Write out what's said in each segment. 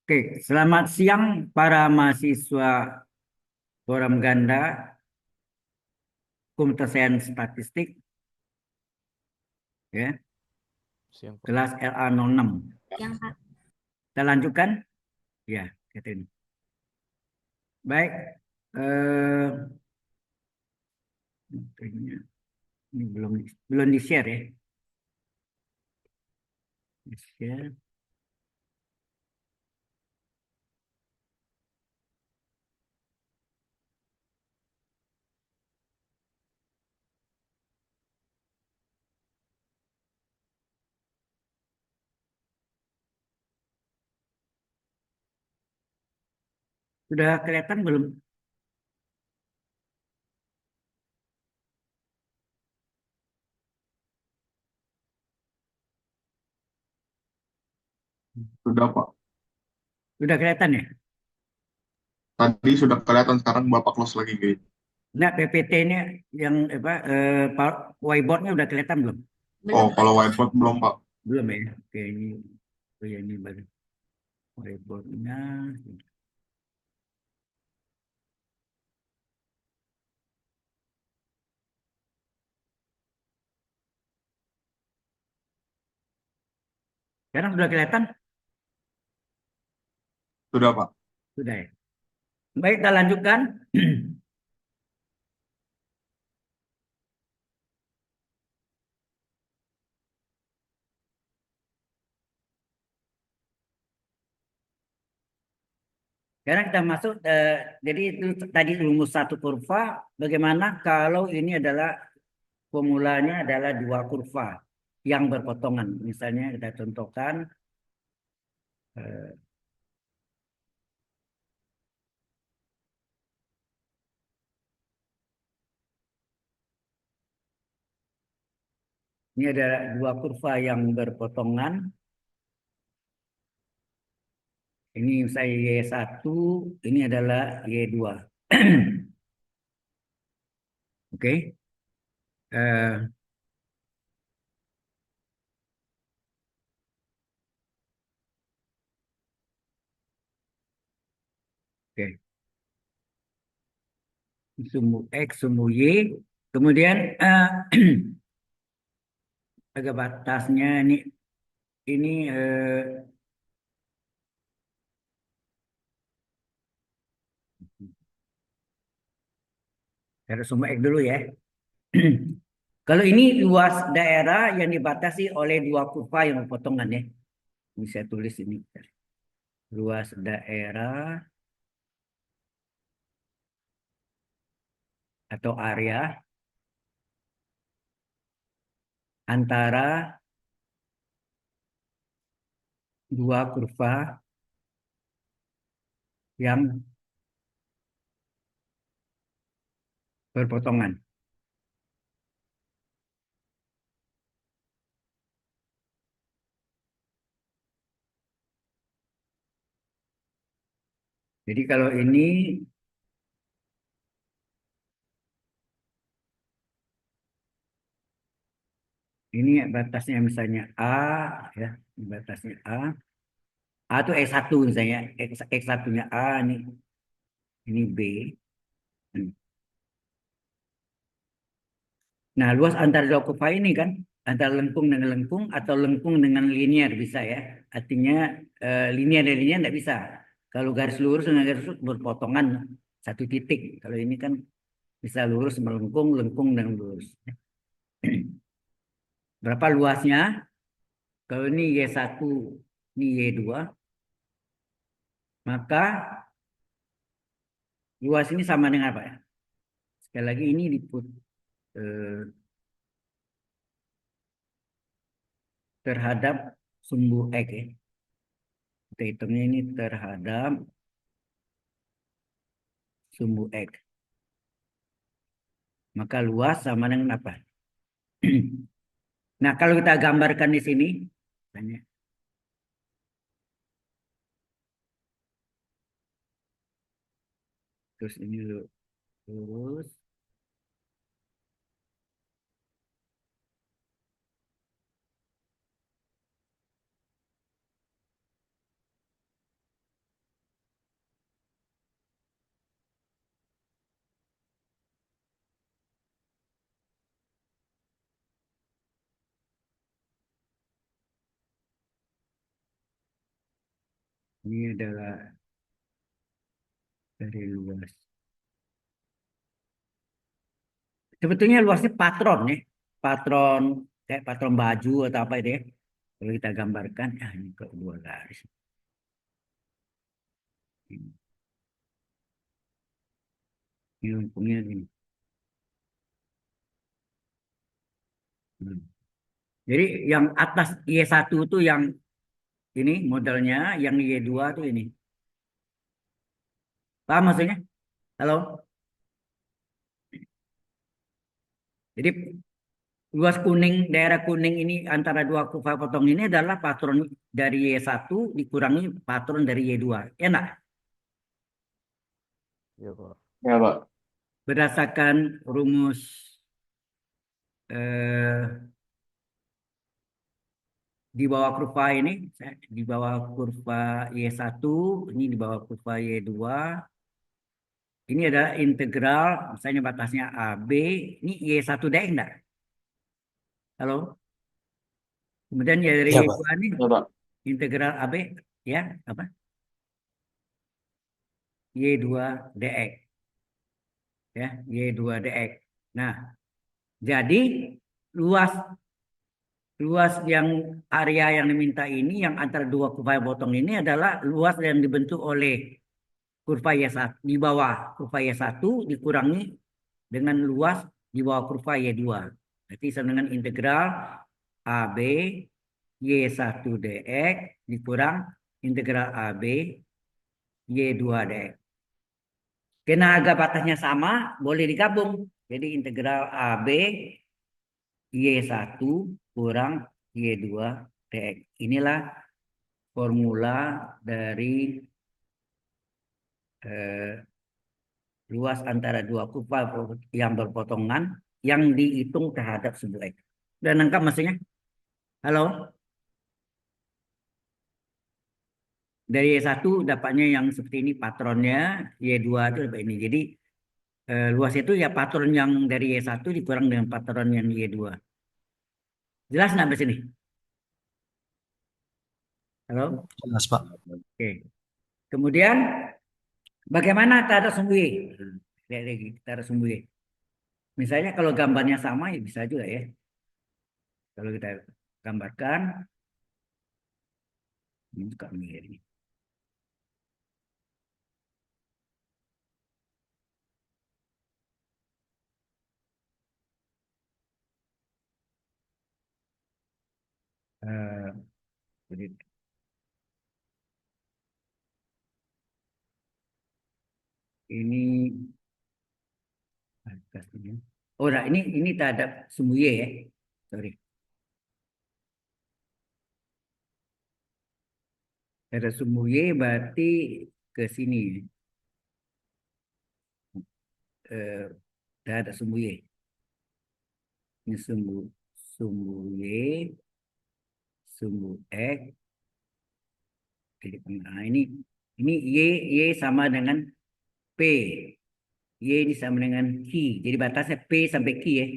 Oke, selamat siang para mahasiswa Forum Ganda Komputer Statistik, ya, Siang, Pak. kelas LA06. Yang Pak. Kita lanjutkan? Ya, Catherine. Baik, kayaknya ini belum belum di share ya. Di share. Sudah kelihatan belum? Sudah, Pak. Sudah kelihatan ya? Tadi sudah kelihatan, sekarang Bapak close lagi, guys. Nah, PPT-nya yang apa whiteboard-nya udah kelihatan belum? Oh, Belum Pak. kalau whiteboard belum, Pak. Belum ya? Oke, ini oh ya, ini baru whiteboard-nya. Sekarang sudah kelihatan? Sudah, Pak. Sudah ya. Baik, kita lanjutkan. Sekarang kita masuk, jadi itu tadi rumus satu kurva. Bagaimana kalau ini adalah formulanya adalah dua kurva yang berpotongan. Misalnya kita contohkan, eh, ini adalah dua kurva yang berpotongan. Ini misalnya Y1, ini adalah Y2. Oke. Eh, oke. Sumbu X, sumbu Y. Kemudian agak batasnya ini harus sumbu X dulu ya. Kalau ini luas daerah yang dibatasi oleh dua kurva yang berpotongan ya. Ini saya tulis ini. Luas daerah atau area antara dua kurva yang berpotongan. Jadi kalau ini batasnya misalnya A ya, ini batasnya A. A itu X1 misalnya, X1-nya A ini B. Nah, luas antar dua kurva ini kan antara lengkung dengan lengkung atau lengkung dengan linear bisa ya. Artinya linear dan linear tidak bisa. Kalau garis lurus dengan garis lurus berpotongan satu titik. Kalau ini kan bisa lurus melengkung, lengkung dan lurus. Berapa luasnya? Kalau ini Y1, ini Y2, maka luas ini sama dengan apa ya? Sekali lagi ini eh, terhadap sumbu X ya. Kita hitungnya ini terhadap sumbu X. Maka luas sama dengan apa? Nah, kalau kita gambarkan di sini, misalnya, terus ini lurus, Ini adalah dari luas. Sebetulnya luasnya patron ya. Patron kayak patron baju atau apa itu ya. Kalau kita gambarkan, ini kok dua garis. Ini lengkungnya ini. Hmm. Jadi yang atas Y1 itu yang ini modelnya, yang Y2 tuh ini. Paham maksudnya? Halo? Jadi luas kuning, daerah kuning ini antara dua kurva potong ini adalah patron dari Y1 dikurangi patron dari Y2. Ya enggak? Iya, Pak. Ya, Pak. Berdasarkan rumus eh, di bawah kurva ini, di bawah kurva Y1, ini di bawah kurva Y2, ini adalah integral, misalnya batasnya AB, ini Y1 dx enggak? Halo? Kemudian ya dari Iya, Pak. Y2 ini Ya, Pak. integral AB, ya, apa? Y2 dx, ya, Y2 dx. Nah, jadi luas luas yang area yang diminta ini yang antara dua kurva potong ini adalah luas yang dibentuk oleh kurva Y1 di bawah kurva Y1 dikurangi dengan luas di bawah kurva Y2. Berarti sama dengan integral AB Y1 dx dikurang integral AB Y2 dx. Karena harga batasnya sama, boleh digabung. Jadi integral AB Y1 kurang Y2 dx. Inilah formula dari eh, luas antara dua kurva yang berpotongan yang dihitung terhadap sebuah X. Dan lengkap maksudnya? Halo? Dari Y1 dapatnya yang seperti ini patronnya, Y2 itu dapat ini. Jadi luas itu ya patron yang dari Y1 dikurang dengan patron yang Y2. Jelas nggak di sini? Halo? Jelas, Pak. Oke. Kemudian bagaimana cara sumbu Y? Lihat lagi cara sumbu Y. Misalnya kalau gambarnya sama ya bisa juga ya. Kalau kita gambarkan, ini juga mirip. Eh, jadi ini oh, nah ini terhadap sumbu Y ya. Sorry. Terhadap sumbu Y berarti ke sini. Eh, terhadap sumbu Y. Ini sumbu Y, sumbu X. Nah, ini Y sama dengan P. Y ini sama dengan Q. Jadi batasnya P sampai Q ya.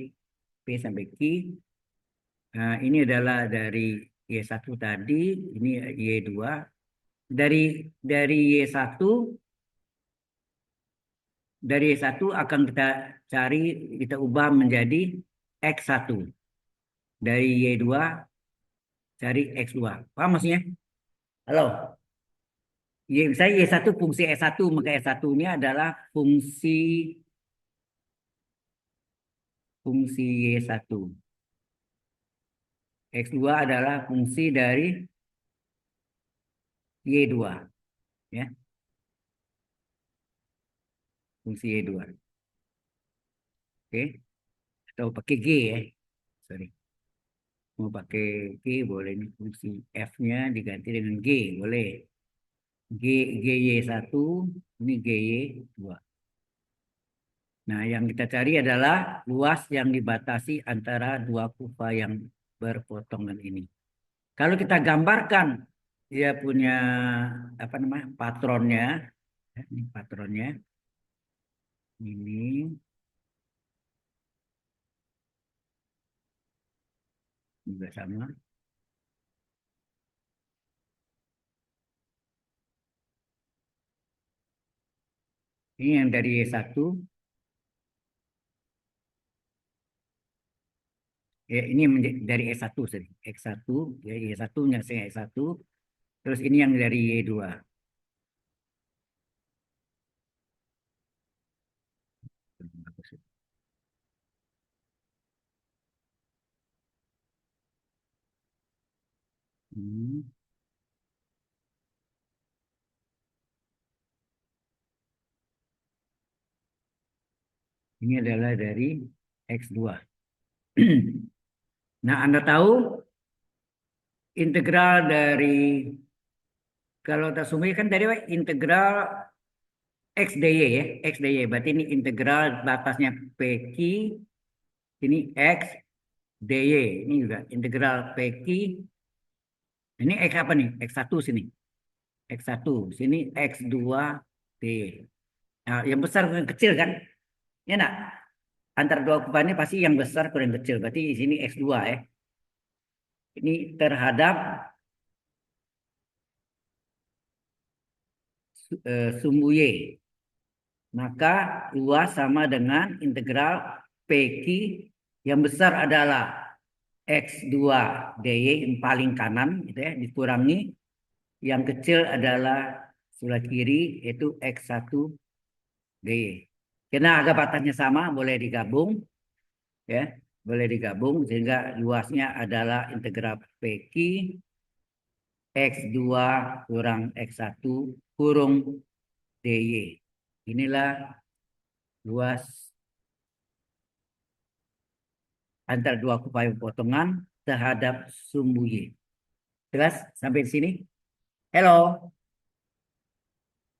P sampai Q. Nah, ini adalah dari Y1 tadi, ini Y2. Dari Y1 Y1 akan kita cari, kita ubah menjadi X1. Dari Y2 cari X2. Paham maksudnya? Halo? Misalnya Y1 fungsi S1, maka S1-nya adalah fungsi Y1. X2 adalah fungsi dari Y2. Ya, fungsi Y2. Oke? Atau pakai G ya. Sorry. Mau pakai G boleh. Ini fungsi F-nya diganti dengan G. Boleh. GY1, ini GY2. Nah, yang kita cari adalah luas yang dibatasi antara dua kurva yang berpotongan ini. Kalau kita gambarkan dia punya apa namanya patronnya, ini patronnya, ini juga sama. Ini yang dari Y1. Ya, ini dari E1 sorry. X1, ya, Y1 yang saya Y1. Terus ini yang dari Y2. Hmm, Ini adalah dari X2. Nah, Anda tahu integral dari kalau tak sumber kan tadi Pak, integral X dy ya, X dy. Berarti ini integral batasnya PQ, ini X dy. Ini juga integral PQ. Ini X apa nih? X1 sini. X1 sini X2 dy. Nah, yang besar kurang kecil kan? Ya nak? Antara dua kuban ini pasti yang besar kurang kecil. Berarti di sini X2 ya. Ini terhadap sumbu Y. Maka luas sama dengan integral PQ yang besar adalah X2 dy yang paling kanan gitu ya, dikurangi yang kecil adalah sebelah kiri yaitu X1 dy. Karena agak batasnya sama boleh digabung ya, boleh digabung sehingga luasnya adalah integral PQ X2 kurang X1 kurung dy. Inilah luas antara dua kupai potongan terhadap sumbu Y. Jelas sampai di sini? Halo,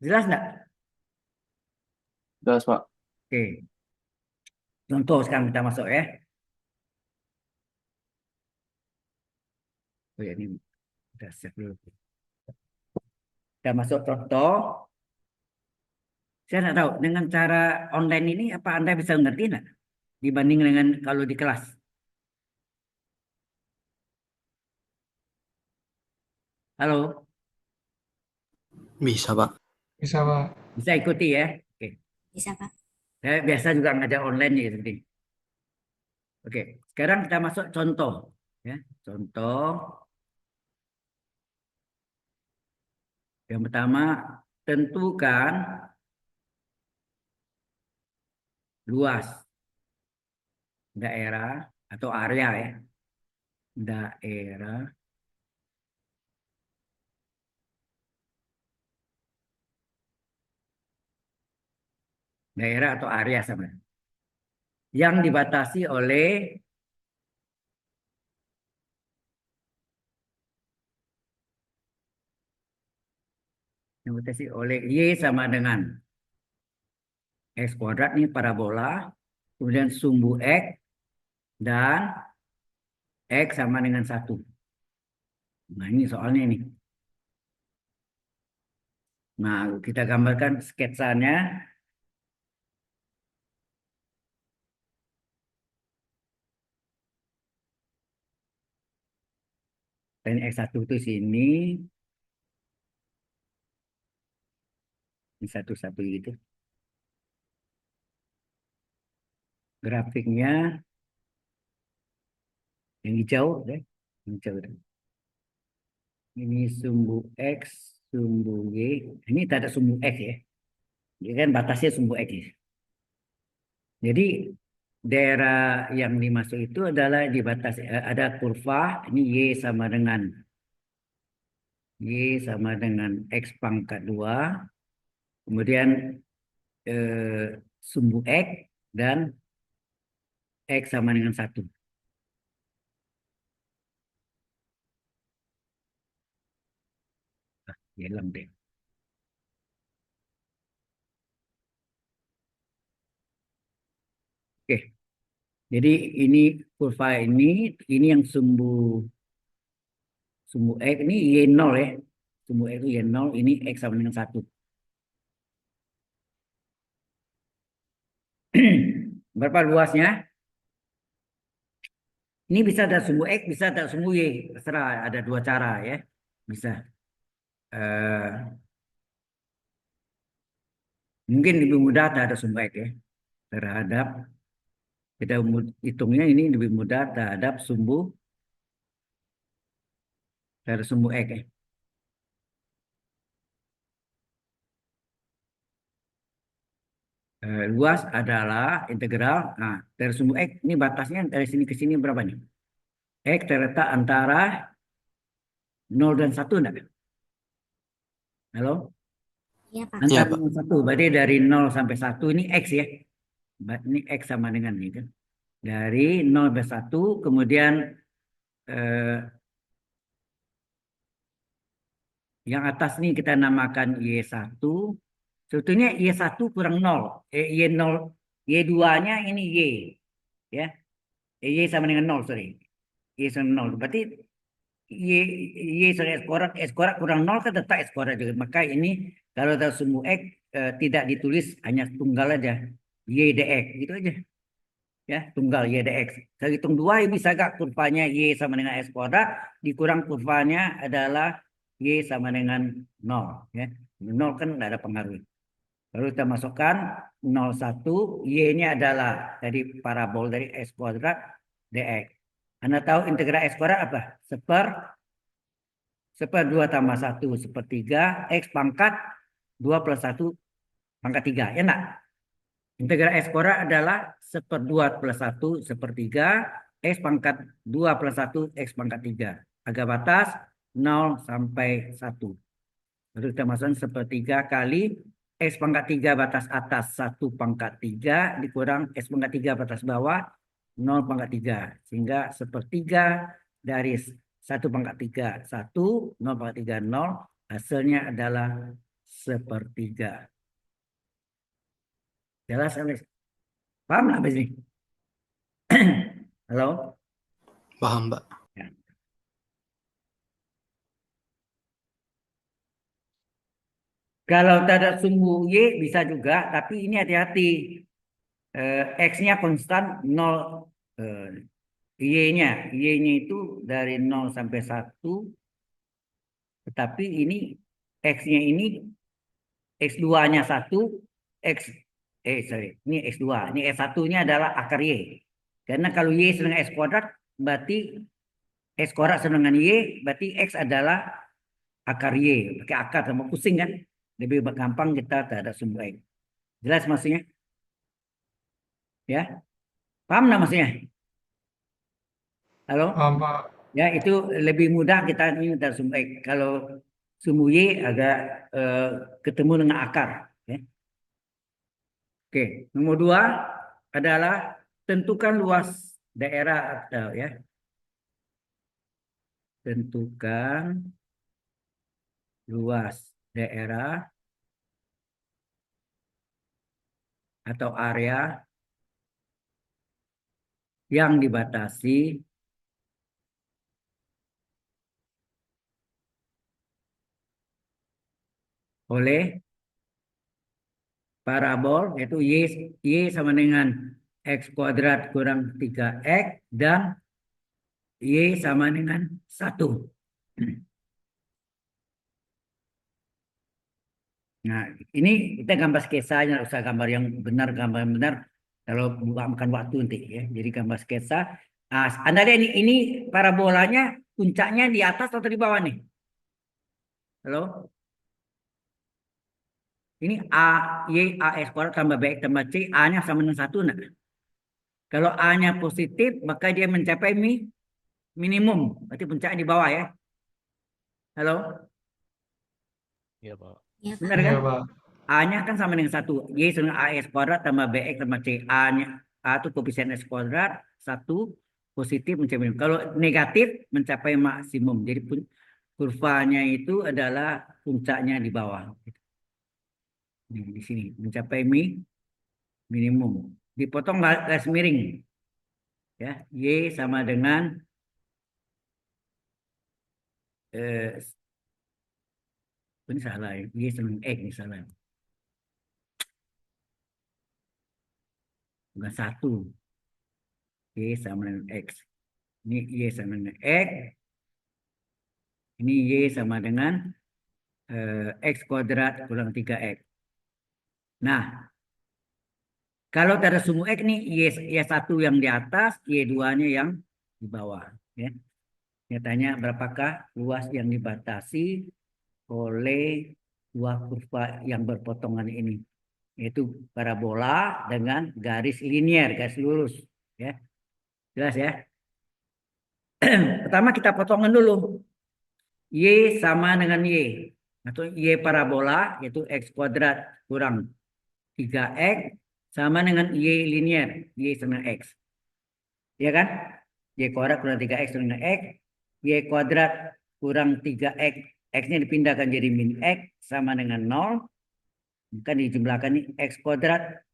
jelas nggak? Jelas, Pak. Oke, contoh sekarang kita masuk ya. Oh ya, ini udah save dulu. Kita masuk contoh. Saya nggak tahu dengan cara online ini apa Anda bisa ngerti nggak dibanding dengan kalau di kelas? Halo, Bisa, Pak. Bisa, Pak. bisa ikuti ya? Oke, Bisa, Pak. saya biasa juga ngajar online ya seperti. Oke, sekarang kita masuk contoh ya. Contoh yang pertama, tentukan luas daerah atau area ya. Daerah daerah atau area sama yang dibatasi oleh Y sama dengan X kuadrat ini parabola, kemudian sumbu X dan X sama dengan 1. Nah, ini soalnya ini. Nah, kita gambarkan sketsanya. Dan X1 itu sini, ini satu-satu gitu. Grafiknya yang hijau, deh. Yang hijau deh. Ini sumbu X, sumbu Y. Ini tak ada sumbu X ya. Ini kan batasnya sumbu X ya. Jadi daerah yang dimasuk itu adalah dibatasi ada kurva ini Y sama dengan X pangkat 2, kemudian sumbu X dan X sama dengan 1. Hilang deh. Oke, jadi ini kurva ini yang sumbu X ini Y0 ya. Sumbu X itu Y0, ini X sama dengan 1. Berapa luasnya? Ini bisa ada sumbu X, bisa ada sumbu Y. Terserah, ada dua cara ya. Bisa. Eh, Mungkin lebih mudah terhadap sumbu X ya. Terhadap kita hitungnya ini lebih mudah terhadap sumbu X ya. Luas adalah integral. Nah, dari sumbu X ini batasnya dari sini ke sini berapa nih? X terletak antara 0 dan 1 enggak? Halo? Iya, Pak. Iya, Antara Pak. 0 dan 1. Berarti dari 0 sampai 1 ini X ya. Ini X sama dengan ini kan. Dari 0 sampai 1 kemudian eh, yang atas ini kita namakan Y1. Sebetulnya Y1 kurang 0. Y0, Y2-nya ini Y. Ya. Y sama dengan 0, sorry. Y sama 0. Berarti Y, sama S kuadrat kurang 0 kan tetap S kuadrat juga. Maka ini kalau kita sumbu X tidak ditulis hanya tunggal aja. Y dx. Gitu aja. Ya, tunggal Y dx. Kalau hitung 2 ya bisa gak kurvanya Y sama dengan S kuadrat. Dikurang kurvanya adalah Y sama dengan 0. Ya. 0 kan tidak ada pengaruh. Lalu kita masukkan 01, Y-nya adalah dari parabol dari S kuadrat dx. Anda tahu integral S kuadrat apa? Seper 2 tambah 1 sepertiga X pangkat 2 plus 1 pangkat 3. Ya enggak? Integral S kuadrat adalah seper 2 plus 1 sepertiga X pangkat 2 plus 1 X pangkat 3. Agak batas 0 sampai 1. Lalu kita masukkan sepertiga kali X pangkat 3 batas atas 1 pangkat 3 dikurang X pangkat 3 batas bawah 0 pangkat 3. Sehingga sepertiga dari 1 pangkat 3 1, 0 pangkat 3 0. Hasilnya adalah sepertiga. Jelas, Alex? Paham nggak habis ini? Halo? Paham, Pak. Ya. Kalau tidak sumbu Y bisa juga, tapi ini hati-hati. X-nya konstan 0. Y-nya. Y-nya itu dari 0 sampai 1. Tetapi ini X-nya ini X2-nya 1. X, sorry. Ini X2. Ini S1-nya adalah akar Y. Karena kalau Y sama dengan S kuadrat, berarti S kuadrat sama dengan Y, berarti X adalah akar Y. Pakai akar sama pusing kan. Lebih gampang kita tak ada sumbu X. Jelas maksudnya? Ya? Paham nggak maksudnya? Halo? Paham, Pak. Ya, itu lebih mudah kita ini dari sumbu X. Kalau sumbu Y agak eh, ketemu dengan akar. Ya. Oke, nomor 2 adalah tentukan luas daerah atau ya. Tentukan luas daerah atau area yang dibatasi oleh parabol yaitu Y sama dengan X kuadrat kurang 3X dan Y sama dengan 1. Nah, ini kita gambar sketsa aja, nggak usah gambar yang benar, gambar yang benar. Kalau makan waktu nanti ya. Jadi gambar sketsa. Anda lihat ini parabolanya puncaknya di atas atau di bawah nih? Halo? Ini AS kuadrat tambah BX tambah C, A-nya sama dengan 1 enggak? Kalau A-nya positif, maka dia mencapai minimum. Berarti puncaknya di bawah ya. Halo? Iya, Pak. Iya, Pak. Benar kan? Iya, Pak. A-nya kan sama dengan 1. Y sama dengan AS kuadrat tambah BX tambah C. A-nya, A itu koefisien S kuadrat, 1 positif mencapai minimum. Kalau negatif mencapai maksimum. Jadi kurvanya itu adalah puncaknya di bawah. Di sini mencapai minimum. Dipotong garis miring. Ya, Y sama dengan ini salah ya. Y sama dengan X ini salah. Bukan 1. Y sama dengan X. Ini Y sama dengan X. Ini Y sama dengan X kuadrat kurang 3X. Nah, kalau ada sumbu X nih, Y1 yang di atas, Y2-nya yang di bawah. Ya. Dia tanya berapakah luas yang dibatasi oleh dua kurva yang berpotongan ini. Yaitu parabola dengan garis linier, garis lurus. Ya. Jelas ya? Pertama kita potongan dulu. Y sama dengan Y. Atau Y parabola, yaitu X kuadrat kurang 3X sama dengan Y linear, Y sama X. Ya kan? Y kuadrat kurang 3X sama dengan X. Y kuadrat kurang 3X. X-nya dipindahkan jadi min X sama dengan 0. Bukan dijumlahkan nih. X kuadrat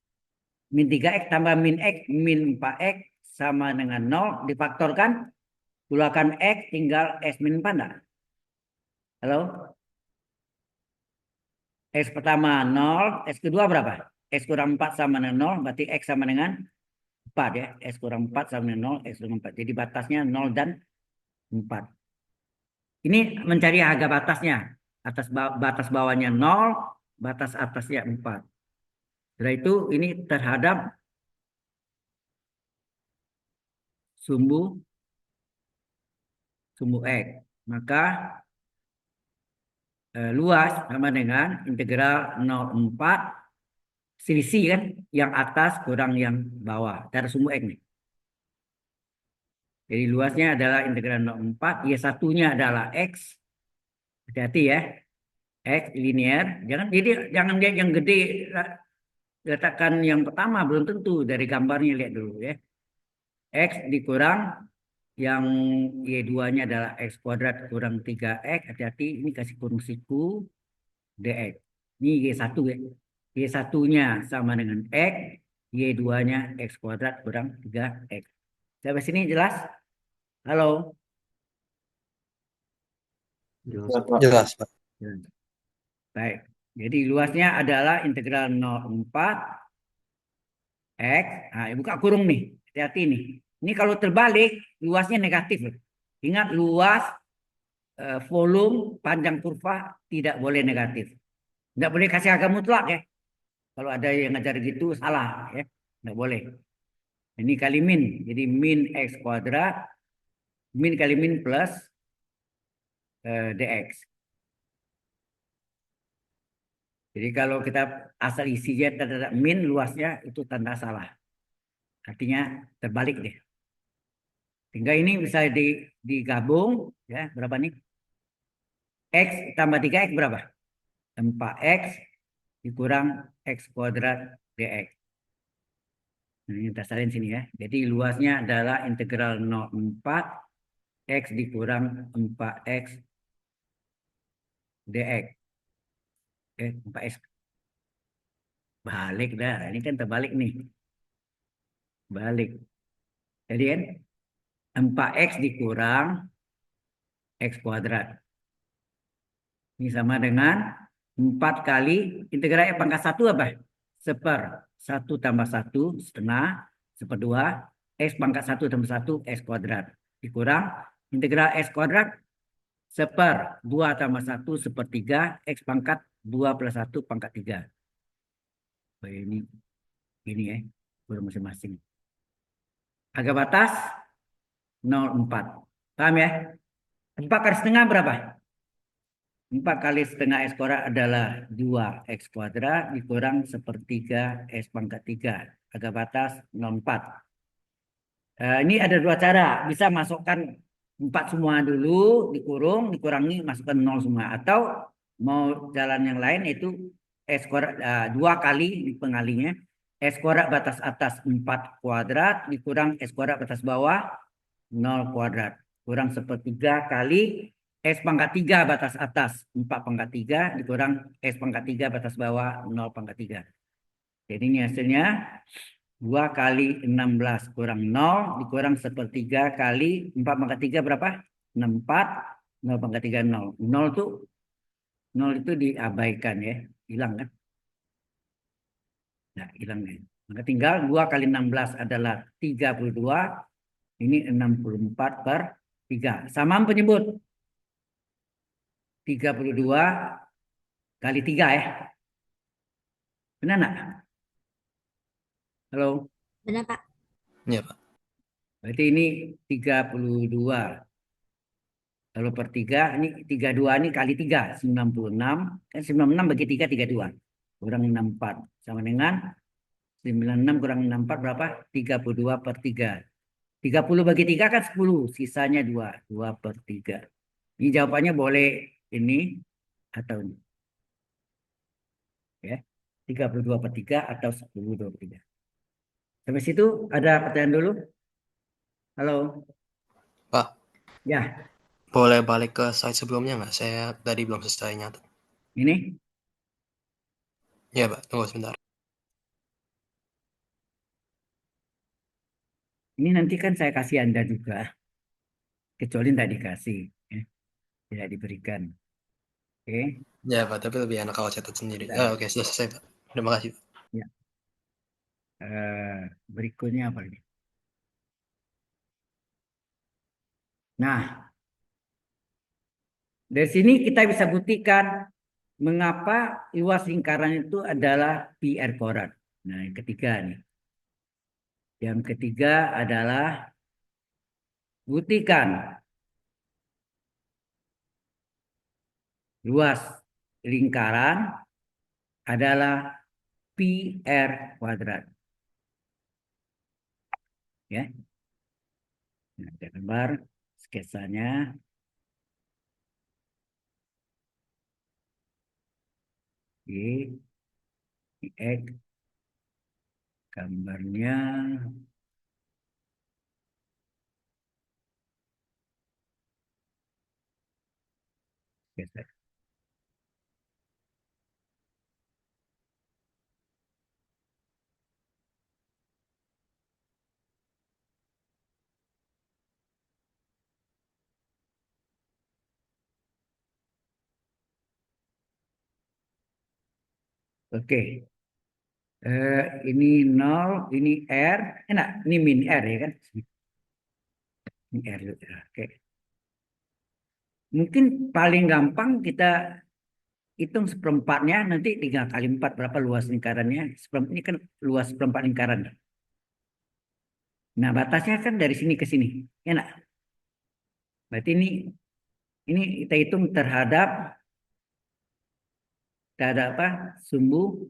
min 3X tambah min X min 4X sama dengan 0. Difaktorkan. Keluarkan X tinggal S min 4 enggak? Halo? X pertama 0. X kedua berapa? X kurang 4 sama dengan 0. Berarti X sama dengan 4 ya. X kurang 4 sama dengan 0. X kurang 4. Jadi batasnya 0 dan 4. Ini mencari harga batasnya. Batas bawahnya 0, batas atasnya 4. Setelah itu ini terhadap sumbu X. Maka luas sama dengan integral 0,4 selisih kan yang atas kurang yang bawah. Dari sumbu X nih. Jadi luasnya adalah integral 0,4, Y1-nya adalah X. Hati-hati ya. X linear. Jangan lihat yang gede, letakkan yang pertama belum tentu, dari gambarnya lihat dulu ya. X dikurang yang Y2-nya adalah X kuadrat kurang 3X. Hati-hati ini kasih kurung siku dx. Ini Y1 ya. Y1-nya sama dengan X, Y2-nya X kuadrat kurang 3X. Sampai sini jelas? Halo? Jelas, Pak. Baik. Jadi luasnya adalah integral 0,4 X. Nah, buka kurung nih. Hati-hati nih. Ini kalau terbalik, luasnya negatif. Ingat, luas volume panjang kurva tidak boleh negatif. Tidak boleh kasih harga mutlak ya. Kalau ada yang ngajar gitu, salah ya. Tidak boleh. Ini kali min. Jadi min X kuadrat. Min kali min plus dx. Jadi kalau kita asal isinya tanda min, luasnya itu tanda salah. Artinya terbalik deh. Tinggal ini bisa digabung ya, berapa nih? X tambah 3X berapa? 4X dikurang X kuadrat dx. Nah, ini kita salin sini ya. Jadi luasnya adalah integral 0,4 X dikurang 4X dx. 4X. Balik dah. Ini kan terbalik nih. Balik. Jadi kan 4X dikurang X kuadrat. Ini sama dengan 4 kali integral X pangkat 1 apa? 1 tambah 1 setengah, 1/2. X pangkat 1 tambah 1 X kuadrat. Dikurang integral X kuadrat 2 tambah 1 1/3. X pangkat 2 plus 1 pangkat 3. Oh, ini ya. Kurang masing-masing. Harga batas 0,4. Paham ya? 4 kali setengah berapa? 4 kali setengah X kuadrat adalah 2X kuadrat dikurang 1/3 X pangkat 3. Harga batas 0,4. Ini ada dua cara. Bisa masukkan 4 semua dulu, dikurung, dikurangi, masukkan 0 semua. Atau mau jalan yang lain itu X kuadrat 2 kali pengalinya. X kuadrat batas atas 4 kuadrat dikurang X kuadrat batas bawah 0 kuadrat. Kurang 1/3 kali X pangkat 3 batas atas 4 pangkat 3 dikurang X pangkat 3 batas bawah 0 pangkat 3. Jadi ini hasilnya 2 kali 16 kurang 0 dikurang 1/3 kali 4 pangkat 3 berapa? 64. 0 pangkat 3 0. 0 itu diabaikan ya. Hilang kan? Nah, hilang ya. Maka tinggal 2 kali 16 adalah 32. Ini 64/3. Samaan penyebut. 32 kali 3 ya. Benar nggak? Halo? Benar, Pak. Iya, Pak. Berarti ini 32. Kalau per 3, ini 32 ini kali 3, 96. Kan 96 bagi 3, 32. Kurang 64. Sama dengan 96 kurang 64 berapa? 32 per 3. 30 bagi 3 kan 10. Sisanya 2. 2 per 3. Ini jawabannya boleh ini atau ini. Ya. 32 per 3 atau 10 per 3. Sampai situ ada pertanyaan dulu? Halo? Pak, Ya, boleh balik ke slide sebelumnya nggak? Saya tadi belum selesai nyatet. ini. Iya, Pak. Tunggu sebentar. Ini nanti kan saya kasih Anda juga. Kecuali tidak dikasih. Ya. Tidak diberikan. Oke. Ya, Pak. Tapi lebih enak kalau catat sendiri. Bentar. Oke, sudah selesai, Pak. Terima kasih, Pak. Ya. Berikutnya apa ini? Nah, dari sini kita bisa buktikan mengapa luas lingkaran itu adalah pi r kuadrat. Nah, yang ketiga nih. Yang ketiga adalah buktikan luas lingkaran adalah pi r kuadrat. Ya. Nah, ada gambar sketsanya. Oke. Ini X. Gambarnya. Sketsa. Oke. Ini 0, ini R. Enak, ini min R ya kan? Ini R. Oke. Mungkin paling gampang kita hitung seperempatnya, nanti 3 kali 4 berapa luas lingkarannya. Ini kan luas seperempat lingkaran. Nah, batasnya kan dari sini ke sini. Enak. Berarti ini kita hitung terhadap apa? Sumbu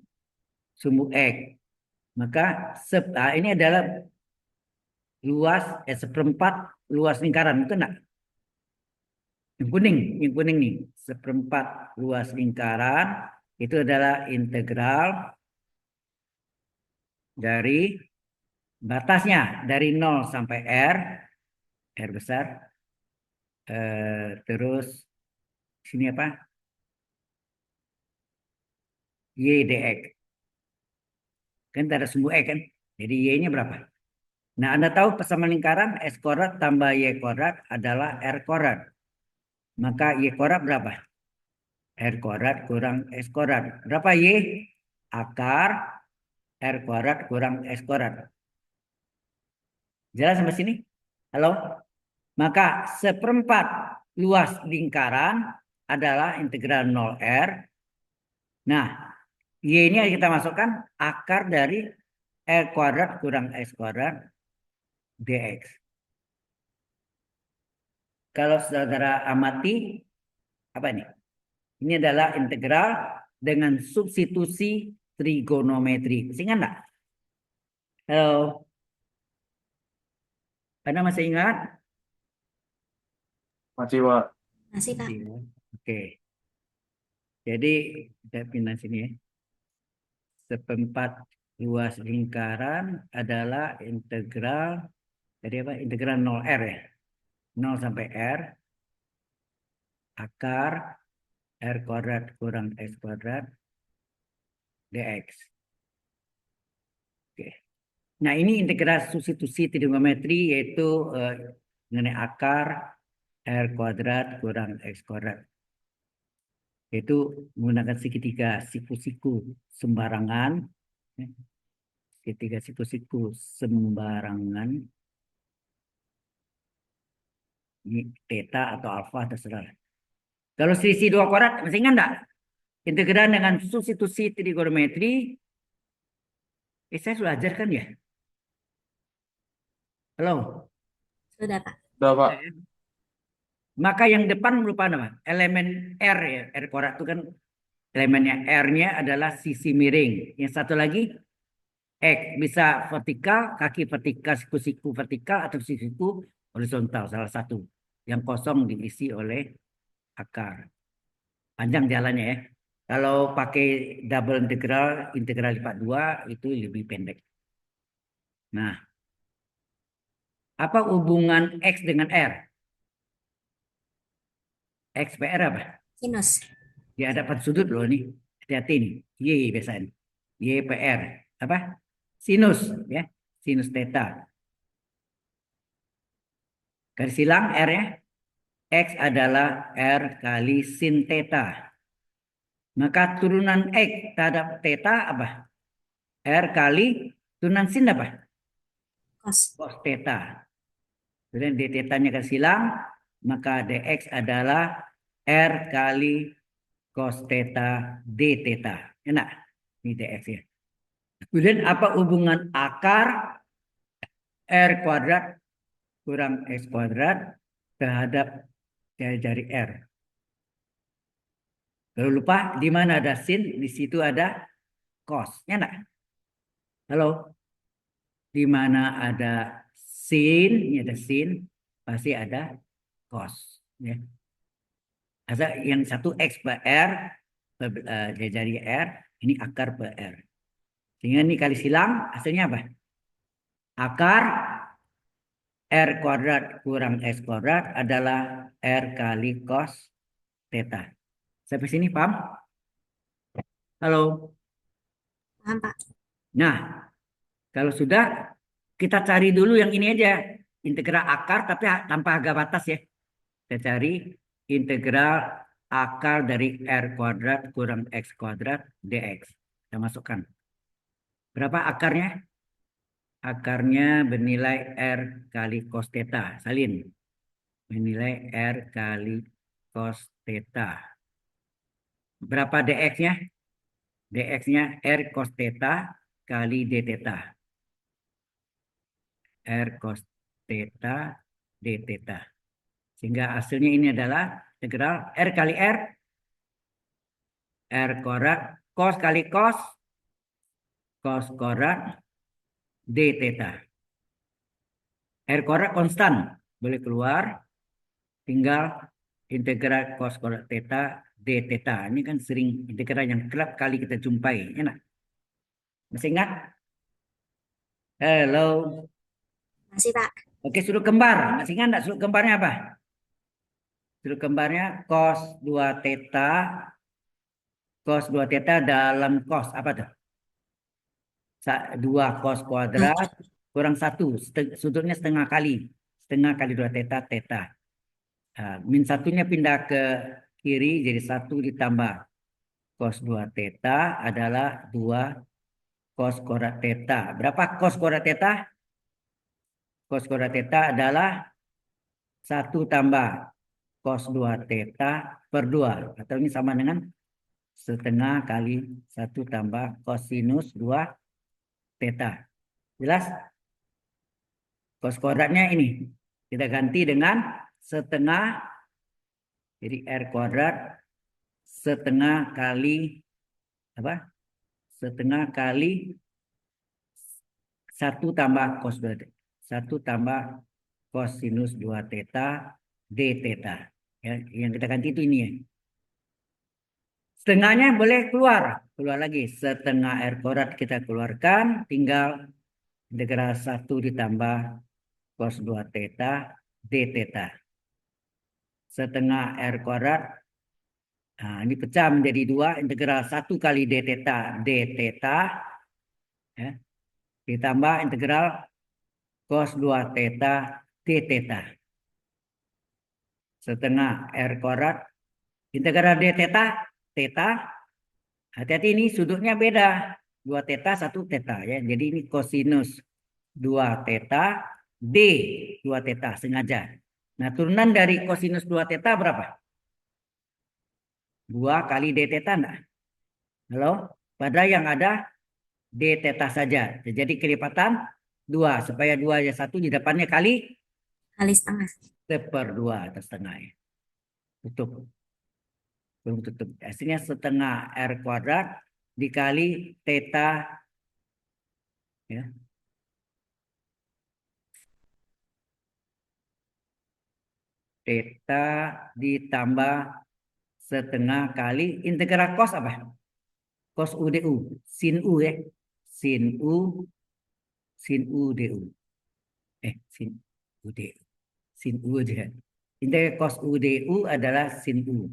X. Maka ini adalah luas seperempat luas lingkaran, itu enggak? Yang kuning nih, seperempat luas lingkaran itu adalah integral dari batasnya dari 0 sampai R besar, terus sini apa? Y dx. Kan ada sumbu X kan? Jadi Y-nya berapa? Nah, Anda tahu persamaan lingkaran S kuadrat tambah Y kuadrat adalah R kuadrat. Maka Y kuadrat berapa? R kuadrat kurang S kuadrat. Berapa Y? Akar R kuadrat kurang S kuadrat. Jelas sampai sini? Halo? Maka seperempat luas lingkaran adalah integral 0R. Nah, Y ini kita masukkan akar dari R kuadrat kurang S kuadrat dx. Kalau saudara amati, apa ini? Ini adalah integral dengan substitusi trigonometri. Masih ingat nggak? Halo? Anda masih ingat? Masih, Pak. Masih, Pak. Oke. Jadi kita pindah sini ya. Seperempat luas lingkaran adalah integral dari apa? Integral 0R ya. 0 sampai R akar R kuadrat kurang S kuadrat dx. Oke. Nah, ini integral substitusi trigonometri yaitu mengenai akar R kuadrat kurang X kuadrat. Yaitu menggunakan segitiga siku-siku sembarangan. Segitiga siku-siku sembarangan. Ini theta atau alfa terserah. Kalau selisih 2 kuadrat, masih ingat enggak? Integral dengan substitusi trigonometri Saya sudah ajarkan ya? Halo? Sudah, Pak. Udah, Pak. Maka yang depan merupakan apa? Elemen R ya. R kuadrat itu kan elemennya R-nya adalah sisi miring. Yang satu lagi X. Bisa vertikal, kaki vertikal, siku-siku vertikal atau siku-siku horizontal. Salah satu. Yang kosong diisi oleh akar. Panjang jalannya ya. Kalau pakai double integral, integral lipat 2 itu lebih pendek. Nah, apa hubungan X dengan R? X per apa? Sinus. Di hadapan sudut loh nih. Hati-hati nih. Y biasanya. Y per R. Apa? Sinus ya. Sinus theta. Garis silang R ya. X adalah R kali sin theta. Maka turunan X terhadap theta apa? R kali turunan sin apa? Cos. Cos theta. Kemudian d theta-nya garis silang. Maka dx adalah R kali cos theta d theta. Enak. Ini dx ya. Kemudian apa hubungan akar R kuadrat kurang X kuadrat terhadap jari-jari R? Kalau lupa, di mana ada sin, di situ ada cos. Enak. Halo? Di mana ada sin, ini ada sin, pasti ada cos. Ya. Asal yang satu X per R, jari R, ini akar per R. Sehingga ini kali silang, hasilnya apa? Akar R kuadrat kurang X kuadrat adalah R kali cos theta. Sampai sini paham? Halo? Paham, Pak? Nah, kalau sudah, kita cari dulu yang ini aja. Integral akar tapi tanpa harga batas ya. Kita cari integral akar dari R kuadrat kurang X kuadrat dx. Kita masukkan. Berapa akarnya? Akarnya bernilai R kali cos theta. Salin. Bernilai R kali cos theta. Berapa dx-nya? Dx-nya R cos theta kali d theta. R cos theta d theta. Sehingga hasilnya ini adalah integral R kali R kuadrat, cos kali cos kuadrat d theta. R kuadrat konstan, boleh keluar, tinggal integral cos kuadrat theta d theta. Ini kan sering integral yang kerap kali kita jumpai. Enak. Masih ingat? Halo. Masih, Pak. Oke, sudut kembar. Masih ingat enggak sudut kembarnya apa? Sudut kembarnya cos 2 theta. Cos 2 theta dalam cos. Apa tuh? 2 cos kuadrat kurang 1. Sudutnya setengah kali. Setengah kali 2 theta, theta. Min satunya pindah ke kiri jadi 1 ditambah cos 2 theta adalah 2 cos kuadrat theta. Berapa cos kuadrat theta? Cos kuadrat theta adalah 1 tambah cos 2 theta per 2. Atau ini sama dengan setengah kali 1 tambah cosinus 2 theta. Jelas? Cos kuadratnya ini. Kita ganti dengan setengah. Jadi R kuadrat setengah kali apa? Setengah kali 1 tambah cos 2 theta. 1 tambah cosinus 2 theta d theta. Ya, yang kita ganti itu ini ya. Setengahnya boleh keluar. Keluar lagi. Setengah R kuadrat kita keluarkan. Tinggal integral 1 ditambah cos 2 theta d theta. Setengah R kuadrat. Nah, ini pecah menjadi 2. Integral 1 kali d theta d theta. Ya, ditambah integral cos 2 theta d theta. Setengah R kuadrat. Integral d theta. Theta. Hati-hati ini sudutnya beda. 2 theta, 1 theta. Ya. Jadi ini cosinus 2 theta. D 2 theta sengaja. Nah turunan dari cosinus 2 theta berapa? 2 kali d theta enggak? Halo? Pada yang ada D theta saja. Jadi kelipatan 2. Supaya 2 ya 1 di depannya kali Kali setengah. seperdua atau setengah ya. Tutup. Belum tutup. Hasilnya setengah R kuadrat dikali theta ya. Theta ditambah setengah kali integral cos apa? Cos U DU. Sin U ya. Sin U. Sin U DU. Sin U DU. Sin U aja. Integral cos U DU adalah sin U.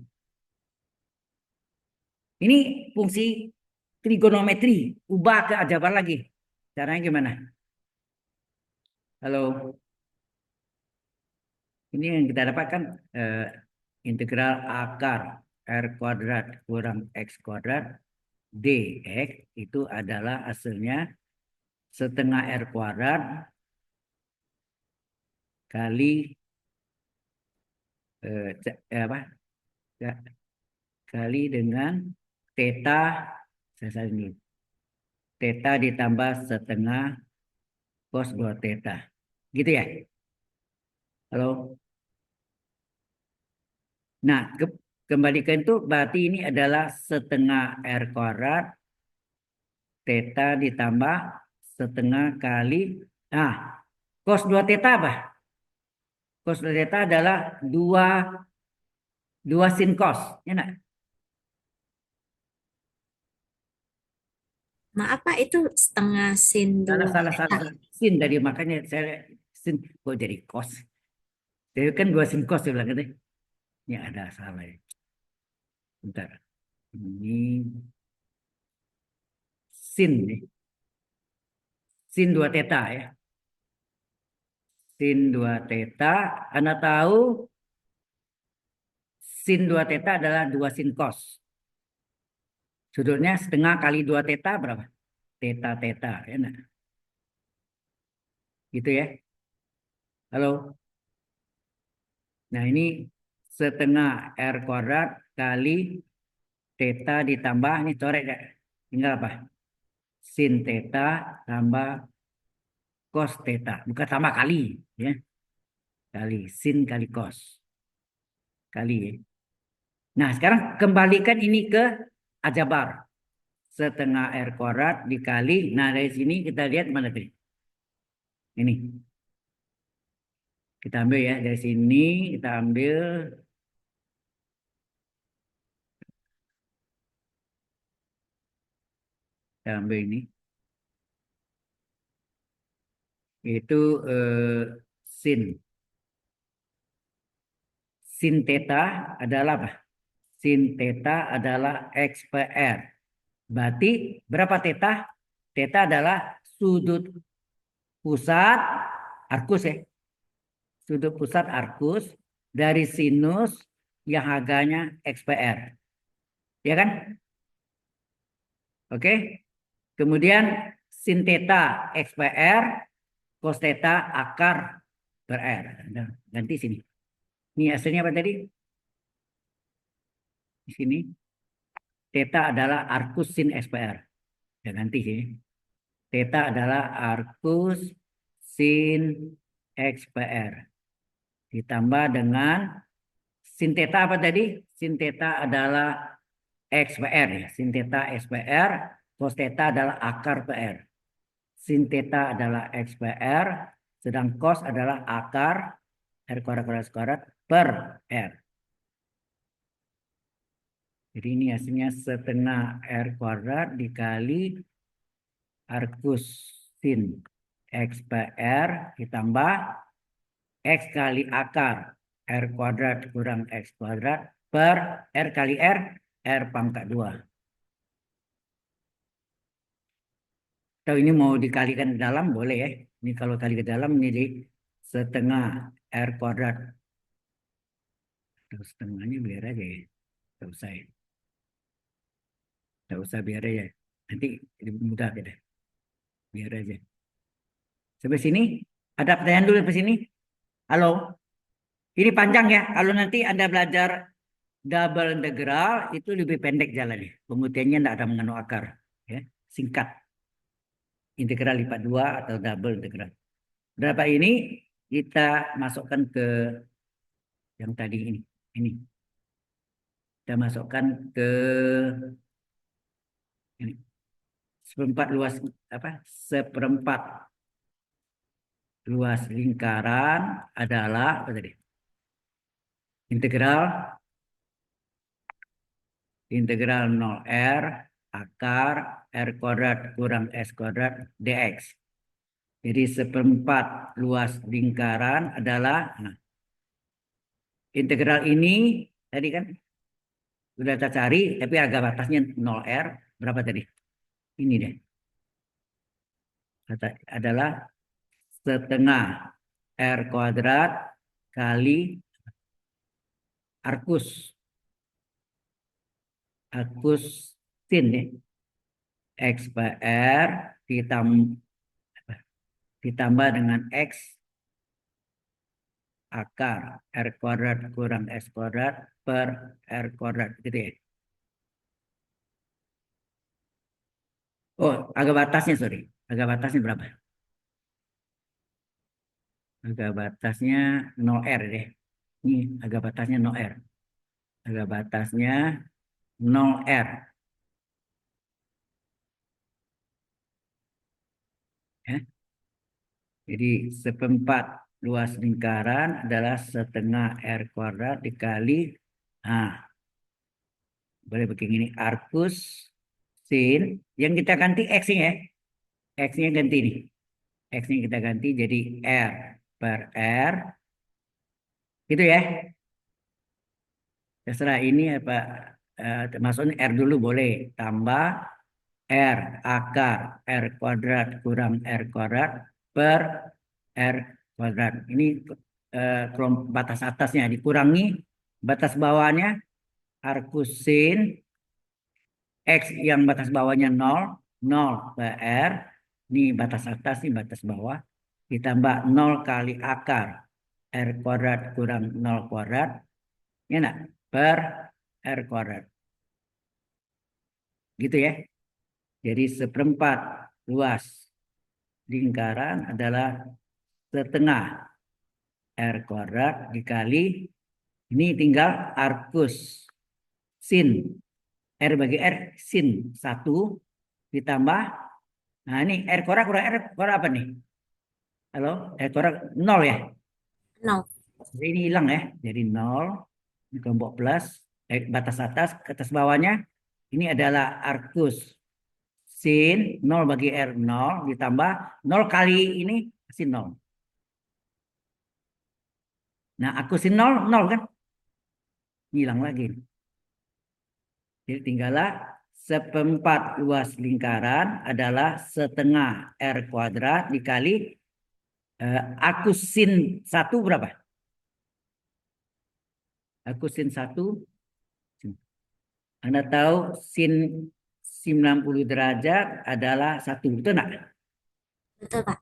Ini fungsi trigonometri. Ubah ke aljabar lagi. Caranya gimana? Halo. Ini yang kita dapatkan integral akar R kuadrat kurang X kuadrat dx itu adalah hasilnya setengah R kuadrat kali apa? Kali dengan theta ini. Theta ditambah setengah cos 2 theta. Gitu ya? Halo. Nah, kembalikan itu berarti ini adalah setengah R kuadrat theta ditambah setengah kali cos 2 theta apa? Cos 2 theta adalah 2 sin cos, ya enggak? Maaf Pak, itu setengah sin 2 Salah. theta. Sin tadi makanya saya sin kok jadi cos. Jadi kan 2 sin cos saya bilang gitu. Ini ada salah ya. Bentar. Ini sin nih. Sin 2 theta ya. Sin 2 theta, Anda tahu sin 2 theta adalah 2 sin cos. Sudutnya setengah kali 2 theta berapa? Theta, ya enggak? Gitu ya. Halo. Nah, ini setengah R kuadrat kali theta ditambah, ini coret ya. Tinggal apa? Sin theta tambah cos theta. Bukan tambah kali. Ya. Kali. Sin kali cos. Kali ya. Nah, sekarang kembalikan ini ke aljabar. Setengah R kuadrat dikali. Nah, dari sini kita lihat mana tadi? Ini. Kita ambil ya. Dari sini kita ambil. Kita ambil ini. Itu sin. Sin theta adalah apa? Sin theta adalah X per R. Berarti berapa theta? Theta adalah sudut pusat arkus ya. Sudut pusat arkus dari sinus yang harganya X per R. Ya kan? Oke. Kemudian sin theta X per R, cos theta akar per R. Nah, ganti sini. Ini hasilnya apa tadi? Di sini. Theta adalah arkus sin X per R. Ya, ganti sini. Theta adalah arkus sin X per R. Ditambah dengan sin theta apa tadi? Sin theta adalah X per R ya. Sin theta X per R. Cos theta adalah akar per R. Sin theta adalah X per R. Sedang cos adalah akar R kuadrat per R. Jadi ini hasilnya setengah R kuadrat dikali arkus sin X per R ditambah X kali akar R kuadrat kurang X kuadrat per R kali R pangkat 2. Atau ini mau dikalikan ke dalam boleh ya. Ini kalau kali ke dalam ini jadi setengah R kuadrat. Terus setengahnya biar aja ya. Tidak usah ya. Tidak usah biar aja. Nanti lebih mudah tidak. Biar aja. Sampai sini. Ada pertanyaan dulu sampai sini? Halo? Ini panjang ya. Kalau nanti Anda belajar double integral itu lebih pendek jalannya. Pembuktiannya tidak ada mengandung akar. Ya. Singkat. integral lipat 2 atau double integral. Berapa ini kita masukkan ke yang tadi ini. Ini. Kita masukkan ke ini. Seperempat luas apa? Seperempat luas lingkaran adalah apa tadi? Integral 0R akar R kuadrat kurang S kuadrat dx. Jadi seperempat luas lingkaran adalah integral ini tadi kan sudah kita cari, tapi harga batasnya 0R berapa tadi? Ini deh. Adalah setengah R kuadrat kali arcus sin ya. X per R ditambah dengan X akar R kuadrat kurang S kuadrat per R kuadrat gitu ya. Oh, harga batasnya sorry. Harga batasnya berapa? Harga batasnya 0R deh. Ini harga batasnya 0R. Harga batasnya 0R. Ya. Jadi seperempat luas lingkaran adalah setengah R kuadrat dikali boleh begini arcus sin yang kita ganti X-nya ya. X-nya ganti nih. X-nya kita ganti jadi R per R. Gitu ya. Terserah ini apa maksudnya R dulu boleh tambah R akar R kuadrat kurang R kuadrat per R kuadrat. Ini batas atasnya dikurangi batas bawahnya arcus sin X yang batas bawahnya 0 per R. Ini batas atas, ini batas bawah. Ditambah 0 kali akar R kuadrat kurang 0 kuadrat. Ya nak? Per R kuadrat. Gitu ya. Jadi seperempat luas lingkaran adalah setengah R kuadrat dikali ini tinggal arcus sin R bagi R sin 1 ditambah ini R kuadrat kurang R kuadrat apa nih? Halo, R kuadrat 0 ya? 0. Jadi ini hilang ya. Jadi 0 ini kelompok plus batas atas ke atas bawahnya ini adalah arcus sin 0 bagi R 0 ditambah 0 kali ini sin 0. Nah, arcus sin 0 0 kan? Hilang lagi. Jadi tinggallah seperempat luas lingkaran adalah setengah R kuadrat dikali arcus sin 1 berapa? Arcus sin 1. Anda tahu sin 90 derajat adalah 1. Betul enggak? Betul, Pak.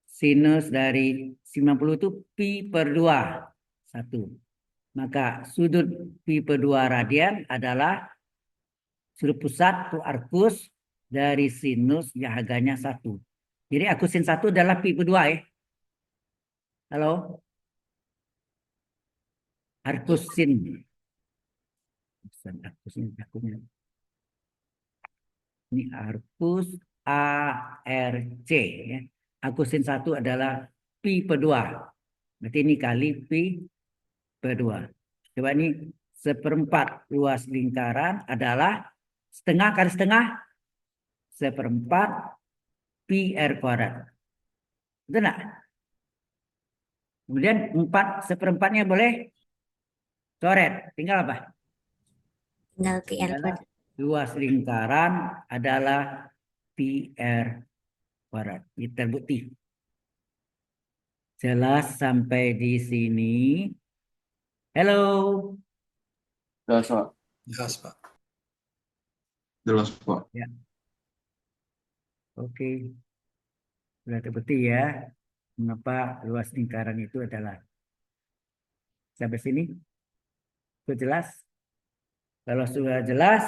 Sinus dari 90 itu pi per 2. 1. Maka sudut pi per 2 radian adalah sudut pusat atau arcus dari sinus yang harganya 1. Jadi arcus sin 1 adalah pi per 2 ya. Halo? Arcus sin. Ini arcus ARC ya. Arcus sin 1 adalah pi per 2. Berarti ini kali pi per 2. Coba ini seperempat luas lingkaran adalah setengah kali setengah seperempat pi R kuadrat. Betul enggak? Kemudian 4 seperempatnya boleh coret. Tinggal apa? Tinggal pi R Adalah kuadrat. luas lingkaran adalah pi R kuadrat. Ini terbukti. Jelas sampai di sini. Halo. Jelas, Pak. Jelas, Pak. Jelas, Pak. Ya. Oke. Sudah terbukti ya. Mengapa luas lingkaran itu adalah. Sampai sini. Sudah jelas? Kalau sudah jelas,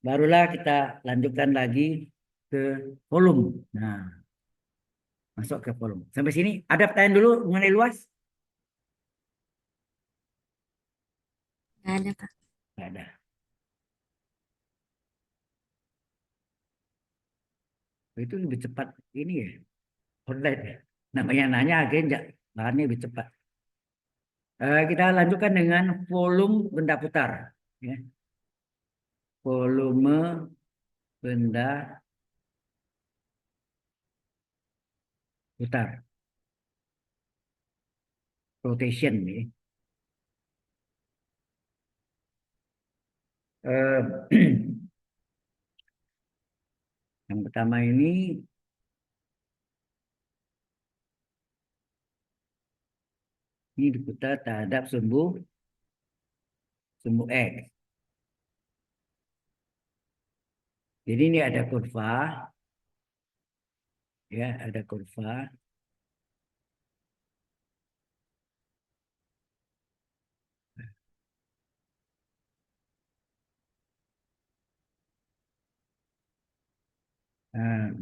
barulah kita lanjutkan lagi ke volume. Nah, masuk ke volume. Sampai sini ada pertanyaan dulu mengenai luas? Nggak ada, Pak. Nggak ada. Itu lebih cepat ini ya, online ya. Namanya nanya akhirnya bahannya lebih cepat. Kita lanjutkan dengan volume benda putar. Ya. Volume benda putar. Rotation. Ya. Yang pertama ini diputar terhadap sumbu X. Jadi ini ada kurva, ya ada kurva.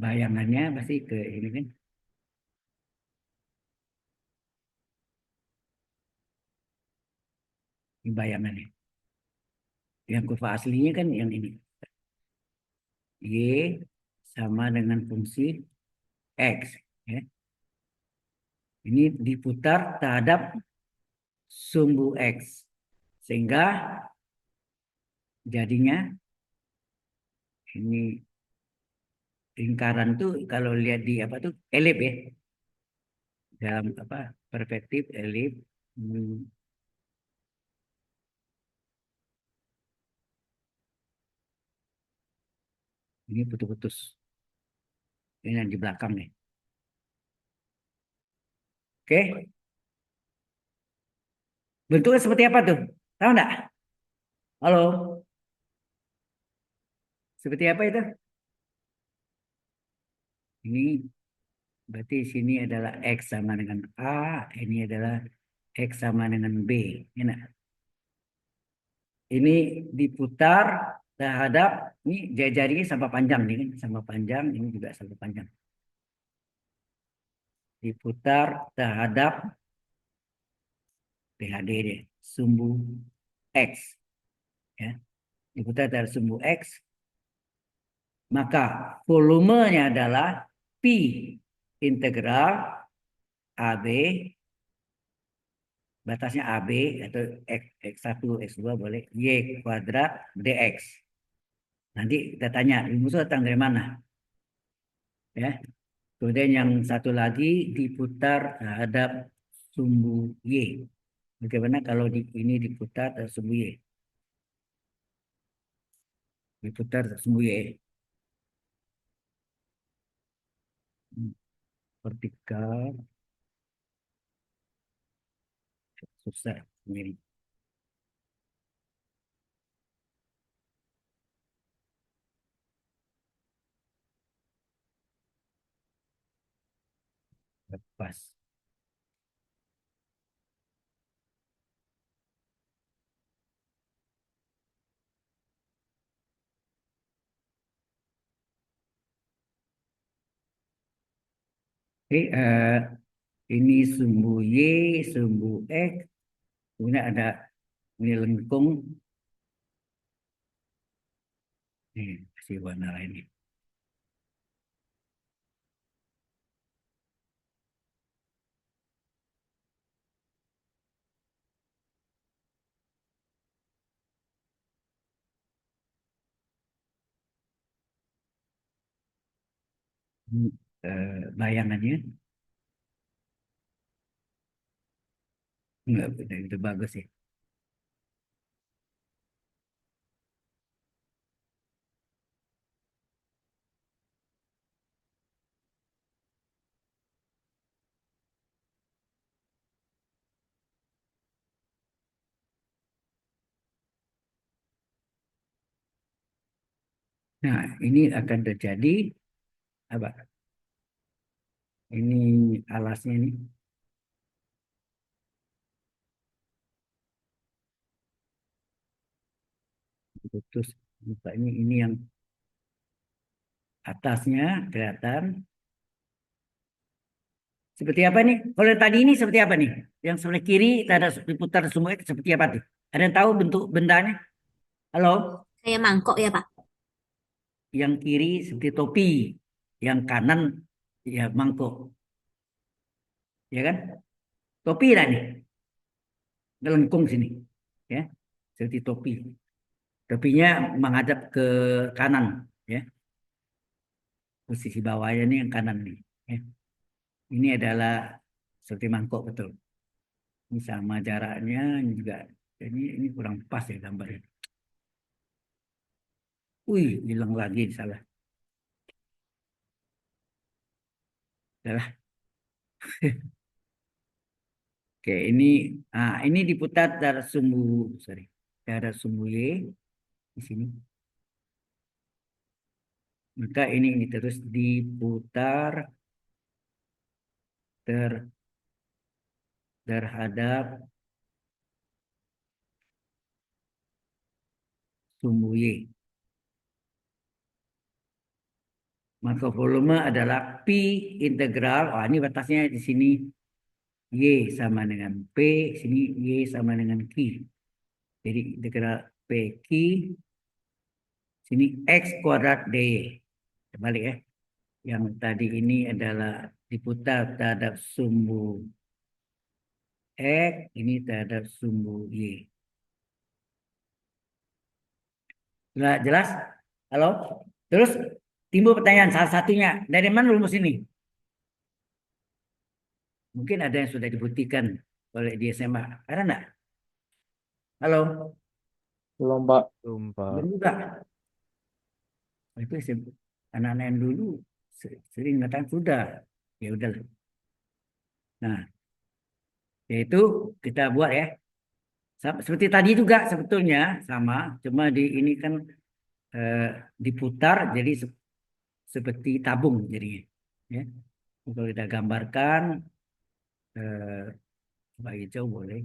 Bayangannya pasti ke ini kan. Ini bayangannya. Yang kurva aslinya kan yang ini. Y sama dengan fungsi X. Ya. Ini diputar terhadap sumbu X. Sehingga jadinya ini lingkaran tuh kalau lihat di apa tuh elip ya. Dalam apa perspektif elip. Ini putus-putus. Ini yang di belakang nih. Oke. Bentuknya seperti apa tuh? Tahu nggak? Halo? Seperti apa itu? Ini berarti sini adalah X sama dengan A. Ini adalah X sama dengan B. Enak. Ini diputar terhadap, ini jari-jarinya sama panjang nih kan. Sama panjang, ini juga sama panjang. Diputar terhadap PHD deh, sumbu X. Ya. Diputar terhadap sumbu X. Maka volumenya adalah Pi integral AB, batasnya AB atau X1, X2 boleh, Y kuadrat DX. Nanti kita tanya, rumus datang dari mana? Ya. Kemudian yang satu lagi diputar terhadap sumbu Y. Bagaimana kalau ini diputar terhadap sumbu Y? Diputar terhadap sumbu Y. Vertikal, susah ini. Lepas. Oke, ini sumbu Y, sumbu X, kemudian ada ini lengkung. Nih, kasih warna lain nih. Ini, bayangannya enggak itu bagus ya. Nah, ini akan terjadi apa? Ini alasnya ini putus. Ini yang Atasnya kelihatan. Seperti apa nih? Kalau yang tadi ini seperti apa nih? Yang sebelah kiri ada diputar sumbu X seperti apa tuh? Ada yang tahu bentuk bendanya? Halo? Kayak mangkok ya, Pak. Yang kiri seperti topi, yang kanan ya mangkok, ya kan? Topi lah nih, ngelengkung sini, ya, seperti topi. Topinya menghadap ke kanan, ya. Posisi bawahnya nih yang kanan nih. Ya. Ini adalah seperti mangkok betul. Ini sama jaraknya ini juga. Ini kurang pas ya gambarnya. Wih, hilang lagi salah. Salah. Oke, ini diputar dari sumbu, sorry, dari sumbu Y di sini. Maka ini terus diputar terhadap sumbu Y. Maka volume adalah P integral. Oh, ini batasnya di sini Y sama dengan P, sini Y sama dengan Q. Jadi integral PQ, sini X kuadrat DY. Kembali ya. Yang tadi ini adalah diputar terhadap sumbu X, ini terhadap sumbu Y. Sudah jelas? Halo? Terus timbul pertanyaan salah satunya, dari mana rumus ini? Mungkin ada yang sudah dibuktikan oleh di SMA. Ada enggak? Halo? Belum, Pak. Belum juga. Itu anak-anak yang dulu sering mengatakan sudah. Ya udah. Nah, yaitu kita buat ya. Seperti tadi juga sebetulnya sama, cuma di ini kan eh, diputar jadi seperti tabung jadinya. Ya. Kalau kita gambarkan coba hijau boleh.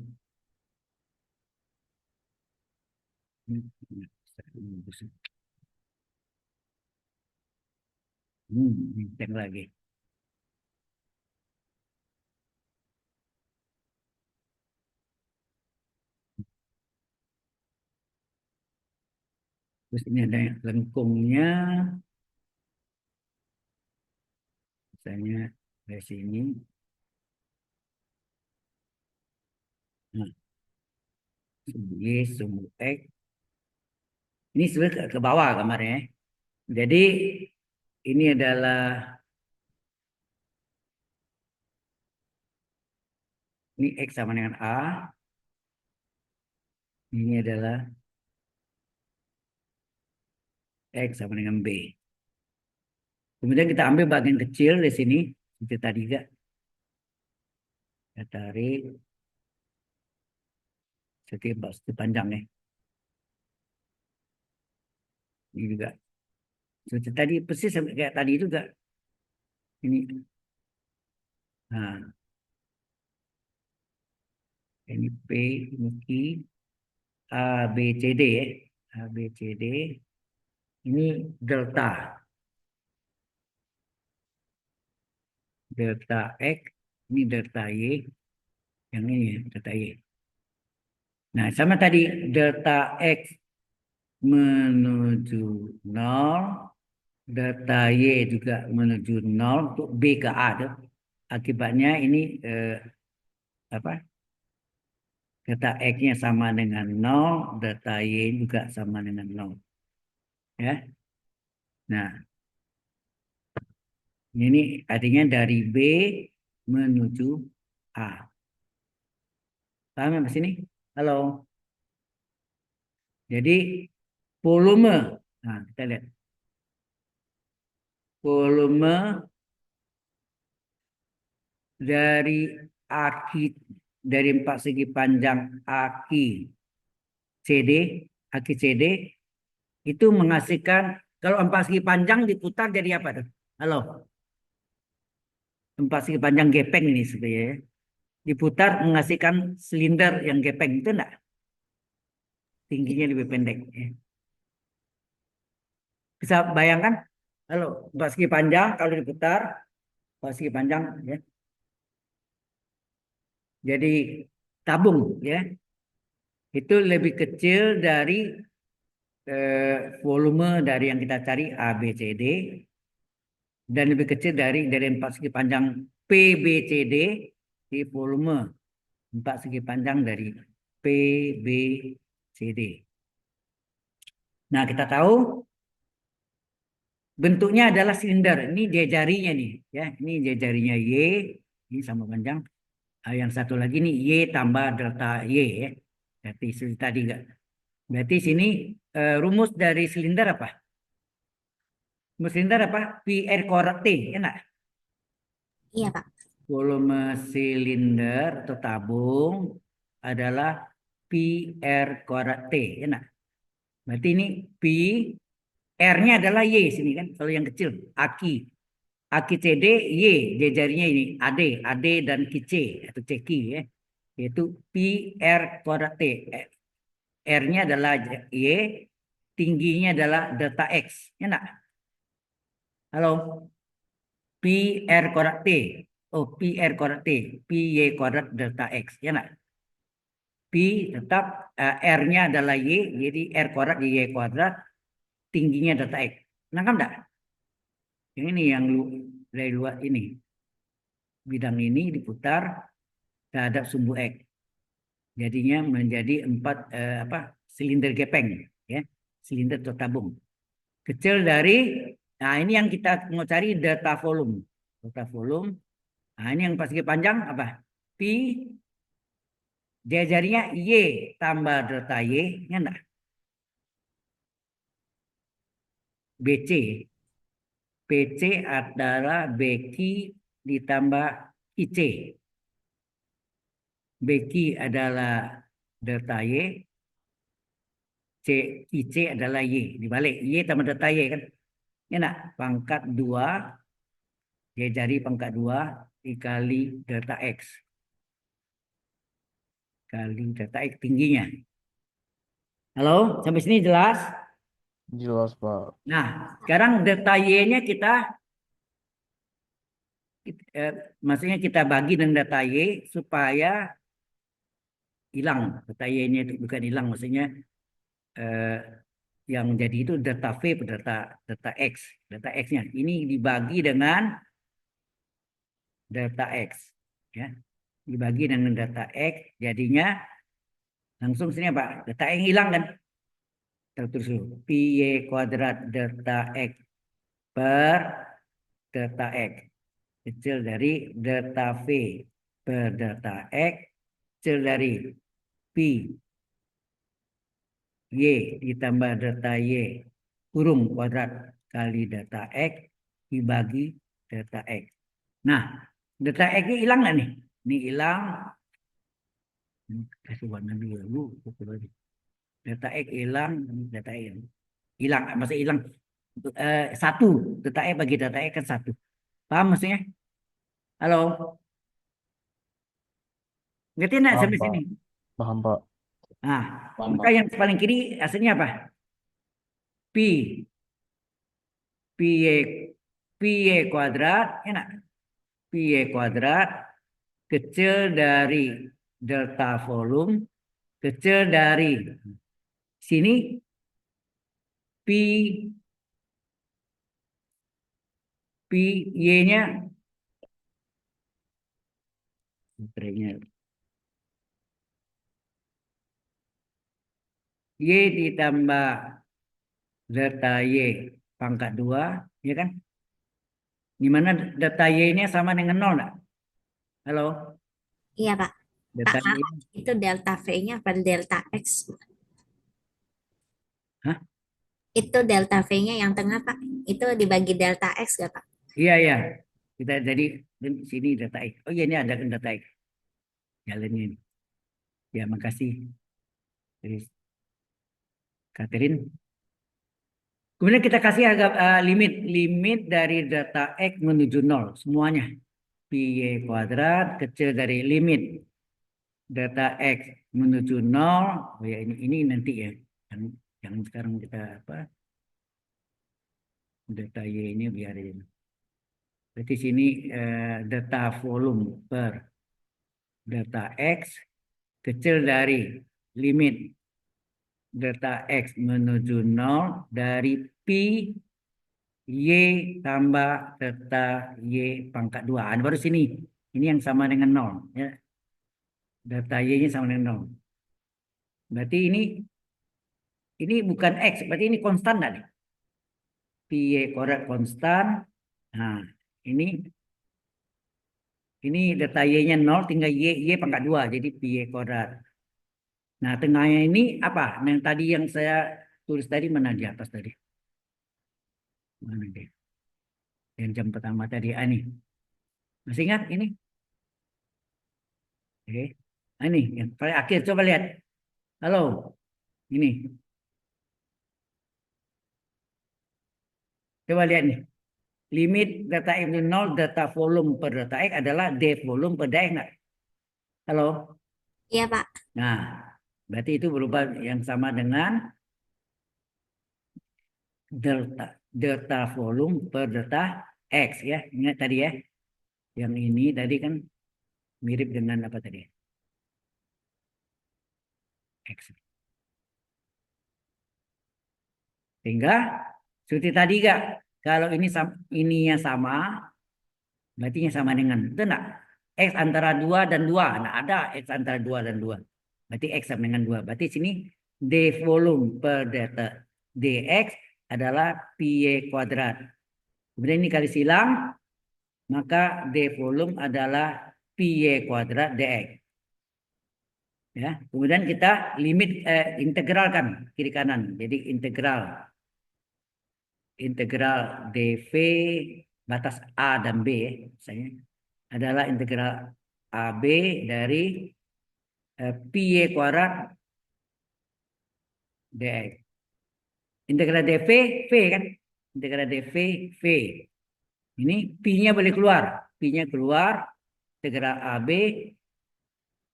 Cek lagi. Terus ini ada lengkungnya. Misalnya dari sini. Nah, sumbu Y, sumbu X. Ini sebenarnya ke bawah gambarnya. Jadi ini adalah ini X sama dengan A. Ini adalah X sama dengan B. Kemudian kita ambil bagian kecil di sini. Seperti tadi juga. Kita tarik. Seperti panjang ya. Ini juga. Seperti tadi, persis kayak tadi juga. Ini. Nah. Ini P, ini Q. A, B, C, D ya. A, B, C, D. Ini delta. Delta X. Ini delta Y. Yang ini ya, delta Y. Nah, sama tadi delta X menuju 0. Delta Y juga menuju 0 untuk B ke A. Tuh. Akibatnya ini apa? Delta X-nya sama dengan 0. Delta Y juga sama dengan 0. Ya. Nah, ini artinya dari B menuju A. Paham ya sini? Halo. Jadi volume. Nah, kita lihat. Volume dari aki dari 4 segi panjang aki CD, aki CD itu menghasilkan kalau 4 segi panjang diputar jadi apa tuh? Halo. 4 segi panjang gepeng ini sebenarnya. Ya. Diputar menghasilkan silinder yang gepeng itu enggak? Tingginya lebih pendek. Ya. Bisa bayangkan Halo, empat segi panjang kalau diputar, empat segi panjang ya. Jadi tabung ya. Itu lebih kecil dari volume dari yang kita cari A, B, C, D dan lebih kecil dari empat segi panjang P, B, C, D di volume empat segi panjang dari P, B, C, D. Nah, kita tahu bentuknya adalah silinder. Ini dia jarinya nih, ya. Ini dia jarinya Y, ini sama panjang. Yang satu lagi nih Y tambah delta Y ya. Berarti tadi enggak. Berarti sini rumus dari silinder apa? Rumus silinder apa? PR kuadrat T, enak. Iya, Pak. Volume silinder atau tabung adalah PR kuadrat T, enak. Berarti ini P, R-nya adalah Y sini kan. Kalau yang kecil, aki. Aki CD, Y, dia jarinya ini, AD dan QC atau CQ ya. Yaitu PR kuadrat T. R-nya adalah Y, tingginya adalah delta X. Enak. Halo. PR kuadrat T. Oh, PR kuadrat T. PY kuadrat delta X. Ya enggak? P tetap R-nya adalah Y. Jadi R kuadrat Y kuadrat. Tingginya delta X. Nangkap enggak? Yang ini yang dari luar ini. Bidang ini diputar terhadap sumbu X. Jadinya menjadi 4 silinder gepeng. Ya. Silinder atau tabung. Kecil dari, nah ini yang kita mau cari delta volume. Delta volume. Nah, ini yang pas segi panjang apa? Pi, dia jarinya Y tambah delta Y, ya enggak? BC. PC adalah BQ ditambah IC. BQ adalah delta Y, C, IC adalah Y. Dibalik, Y tambah delta Y kan? Ya enggak? Pangkat 2, dia jari pangkat 2 dikali delta X. Kali delta X tingginya. Halo, sampai sini jelas? Jelas, Pak. Nah, sekarang delta Y-nya maksudnya kita bagi dengan data Y supaya hilang. Data Y-nya itu bukan hilang, maksudnya eh, yang jadi itu data V per data X. Data X-nya. Ini dibagi dengan data X. Ya. Dibagi dengan data X, jadinya langsung sini apa? Data X hilang kan? Terus dulu. Pi Y kuadrat delta X per delta X. Kecil dari delta V per delta X. Kecil dari Pi Y ditambah delta Y kurung kuadrat kali delta X dibagi delta X. Nah, delta X-nya hilang nggak nih? Ini hilang. Kasih warna biru. Delta X hilang. Delta X hilang. Masa hilang? Satu. Delta X bagi delta X kan satu. Paham maksudnya? Halo? Ngerti nggak Paham, sampai Pak. sini? Paham, Pak. Nah, Paham, maka Pak. yang paling kiri hasilnya apa? Pi. Pi Y. Pi Y kuadrat. Enak. Pi Y kuadrat kecil dari delta volume, kecil dari sini pi pi y-nya y ditambah delta y pangkat 2, ya kan? Di mana delta y-nya sama dengan 0 enggak? Halo, Iya, Pak. Pak, delta y. maaf, itu delta V-nya apa delta X? Hah? Itu delta V-nya yang tengah, Pak. Itu dibagi delta X gak, Pak? Iya, iya. Kita jadi di sini delta x. Oh iya, ini ada delta x. Jalannya ini. Ya, makasih. Jadi, Catherine. Kemudian kita kasih agak limit dari data X menuju 0 semuanya. Pi Y kuadrat kecil dari limit data X menuju 0. Oh ya, ini nanti ya. Yang sekarang kita Delta Y ini biarin. Berarti sini delta volume per delta X kecil dari limit delta X menuju 0 dari Pi Y tambah delta Y pangkat 2. Baru sini. Ini yang sama dengan 0. Ya. Delta Y-nya sama dengan 0. Berarti ini bukan X. Berarti ini konstan tadi. Pi Y kuadrat konstan. Nah, ini delta Y-nya 0, tinggal Y pangkat 2. Jadi Pi Y kuadrat. Nah, tengahnya ini apa? Nah, yang tadi yang saya tulis tadi mana di atas tadi? Mana dia? Yang jam pertama tadi. Ini. Masih ingat ini? Oke. Ini yang paling akhir. Coba lihat. Halo. Ini. Coba lihat nih. Limit data X itu 0, data volume per data X adalah D volume per data X. Nggak? Halo? Iya, Pak. Nah, berarti itu berubah yang sama dengan delta volume per delta X ya. Ingat tadi ya. Yang ini tadi kan mirip dengan apa tadi? X. Sehingga seperti tadi enggak, kalau ininya sama, berarti sama dengan itu enggak? X antara 2 dan 2. Nah, ada X antara 2 dan 2. Berarti X sama dengan 2. Berarti sini D volume per delta dx adalah pi y kuadrat. Kemudian ini kali silang, maka D volume adalah pi y kuadrat dx. Ya, kemudian kita limit integralkan kiri kanan. Jadi integral dv batas A dan B misalnya adalah integral AB dari pi y kuadrat dx. Integral dv v kan? Integral dv v. Ini pi-nya boleh keluar. Pi-nya keluar, integral AB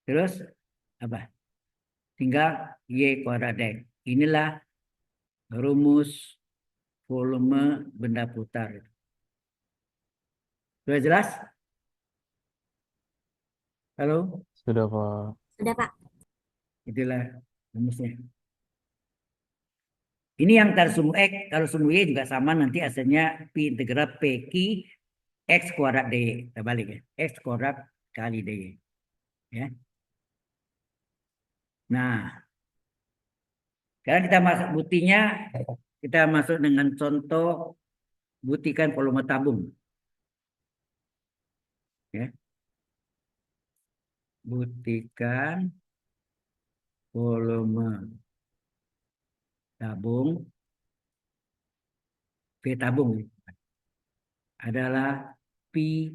terus apa? Tinggal y kuadrat dx. Inilah rumus volume benda putar. Sudah jelas? Halo? Sudah, Pak. Sudah, Pak. Itulah rumusnya. Ini yang taruh sumbu X, kalau sumbu Y juga sama nanti hasilnya pi integral PQ X kuadrat DY. Kita balik ya. X kuadrat kali DY. Ya. Nah, sekarang kita masuk buktinya, kita masuk dengan contoh buktikan volume tabung. Ya. Buktikan volume tabung V tabung adalah pi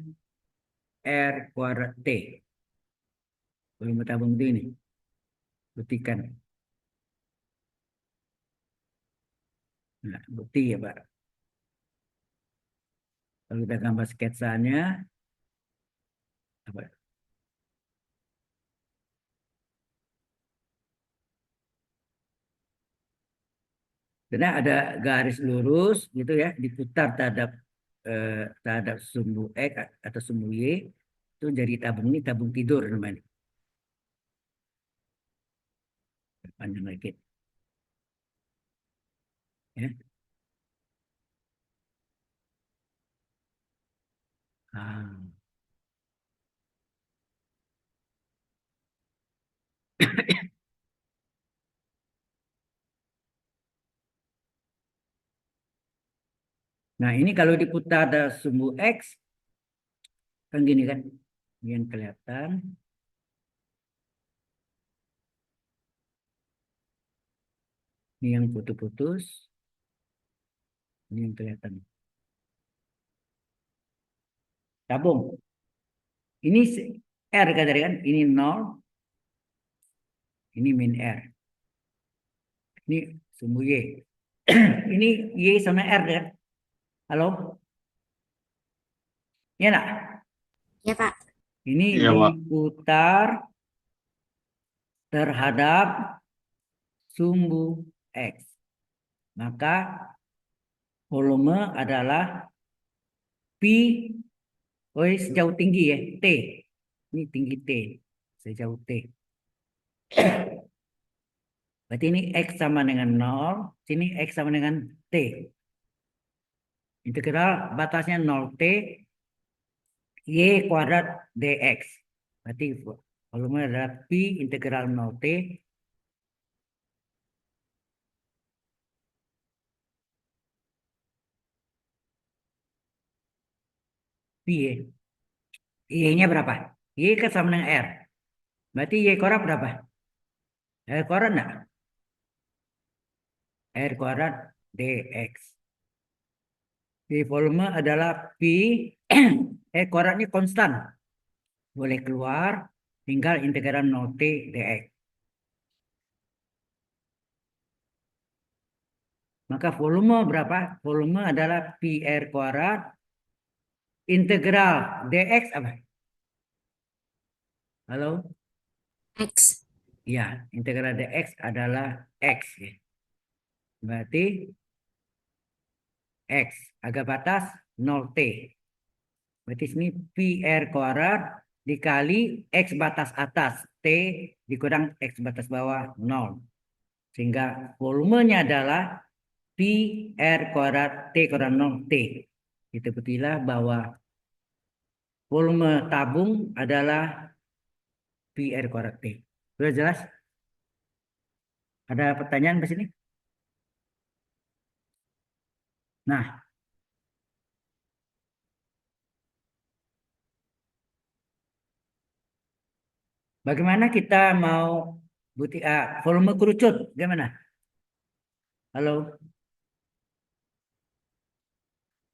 R kuadrat T. Volume tabung itu ini. Buktikan. Nah, bukti ya Pak. Kalau kita gambar sketsanya, apa? Karena ada garis lurus gitu ya, diputar terhadap sumbu X atau sumbu Y, itu jadi tabung ini tabung tidur namanya. Panjang lagi. Ya. Ah. Nah ini kalau diputar ada sumbu X, kan gini kan, ini yang kelihatan. Ini yang putus-putus, ini yang kelihatan. Tabung. Ini R kan, ini 0, ini min R. Ini sumbu Y. Ini Y sama R kan? Halo? Ya enggak? Ya, Pak. Ini Iya, Pak. diputar terhadap sumbu X. Maka volume adalah P, sejauh tinggi ya, T. Ini tinggi T, sejauh T. Berarti ini X sama dengan 0, sini X sama dengan T. Integral batasnya 0T, Y kuadrat dx. Berarti volume adalah P integral 0T P ya. Y-nya berapa? Y kan sama dengan R. Berarti Y kuadrat berapa? R kuadrat enggak? R kuadrat dx. Jadi volume adalah P, R kuadratnya konstan. Boleh keluar, tinggal integral 0T dx. Maka volume berapa? Volume adalah PR kuadrat. Integral dx apa? Halo? X. Ya, integral dx adalah x ya. Berarti x agak batas 0t. Berarti sini PR kuadrat dikali x batas atas t dikurang x batas bawah 0. Sehingga volumenya adalah PR kuadrat t kuadrat 0t. Kita buktilah bahwa volume tabung adalah PR kuadrat t. Sudah jelas? Ada pertanyaan di sini? Nah, bagaimana kita mau volume kerucut? Gimana? Halo,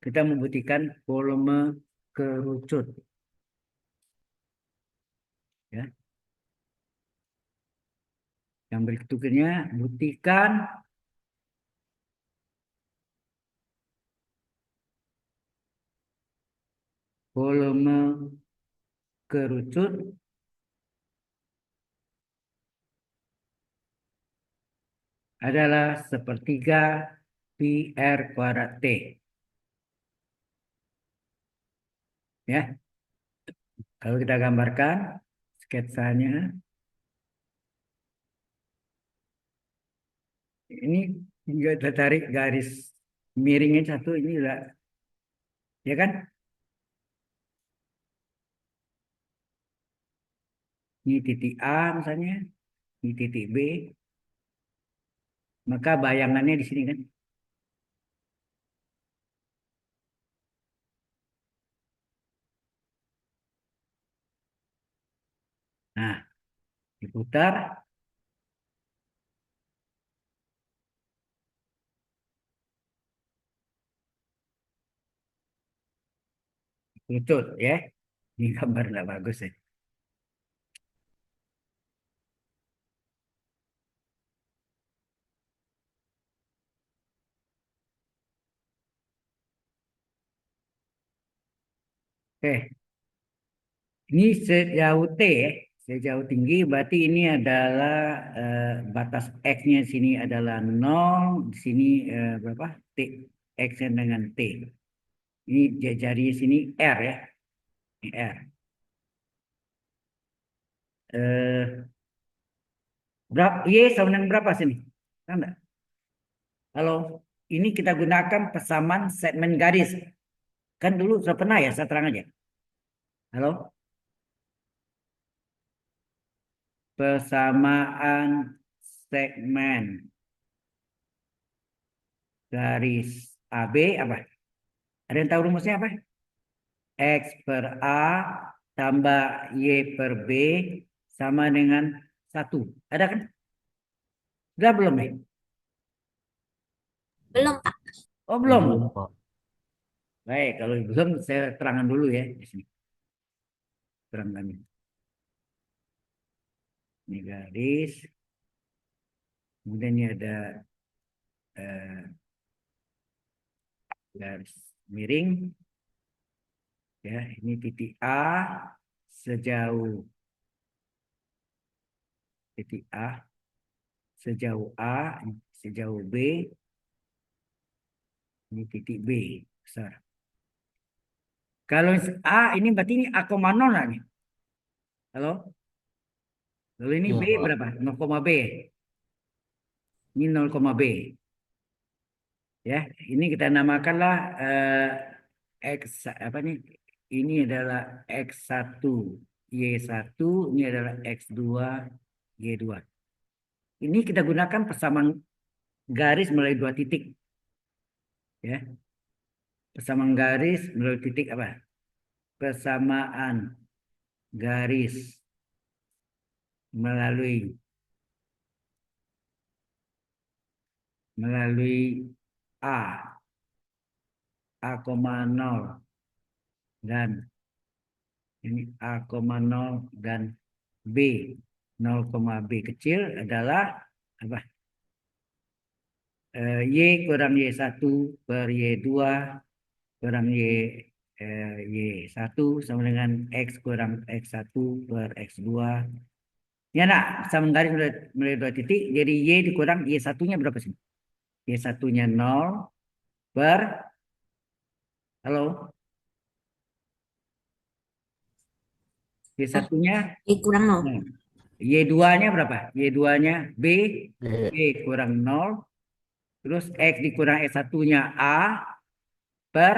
kita membuktikan volume kerucut. Ya. Yang berikutnya, buktikan volume kerucut adalah sepertiga PR kuadrat T. Ya, kalau kita gambarkan sketsanya, ini juga tarik garis miringnya satu, ini udah, ya kan? Ini titik A misalnya, ini titik B, maka bayangannya di sini kan. Nah, diputar, kerucut ya. Ini gambar nggak bagus ya. Oke, ini sejauh T ya, sejauh tinggi berarti ini adalah batas X-nya sini adalah 0, di sini berapa? T, X-nya dengan T. Ini jari sini R ya, ini R. Eh, berapa, Y sama dengan berapa sini? Tahu nggak? Halo, ini kita gunakan persamaan segmen garis. Kan dulu sudah pernah ya, saya terang aja. Halo, persamaan segmen garis AB apa? Ada yang tahu rumusnya apa? X per A tambah Y per B sama dengan 1. Ada kan? Sudah belum ya? Belum, Pak. Oh belum. Belum, Pak. Baik, kalau belum saya terangkan dulu ya di sini. Terangkan. Ini garis. Kemudian ini ada eh, garis miring. Ya, ini titik A sejauh titik A sejauh A sejauh B Ini titik B besar. Kalau A ini berarti ini A, nol lah nih. Halo? Lalu ini Iya, B Pak. berapa? 0, B. Ini 0, B. Ya, ini kita namakanlah X apa nih? Ini adalah X1, Y1, ini adalah X2, Y2. Ini kita gunakan persamaan garis melalui 2 titik. Ya. Persamaan garis melalui titik apa? Persamaan garis melalui A, A,0 dan ini A,0 dan B, 0, B kecil adalah apa? Y kurang Y1 per Y2 kurang Y1 sama dengan X kurang X1 per X2. Ya nak, sama garis melalui 2 titik. Jadi Y dikurang Y1-nya berapa sih? Y1-nya 0 per, halo? Y1-nya Kurang 0. Y2-nya berapa? Y2-nya B, B. B kurang 0. Terus X dikurang X1-nya A per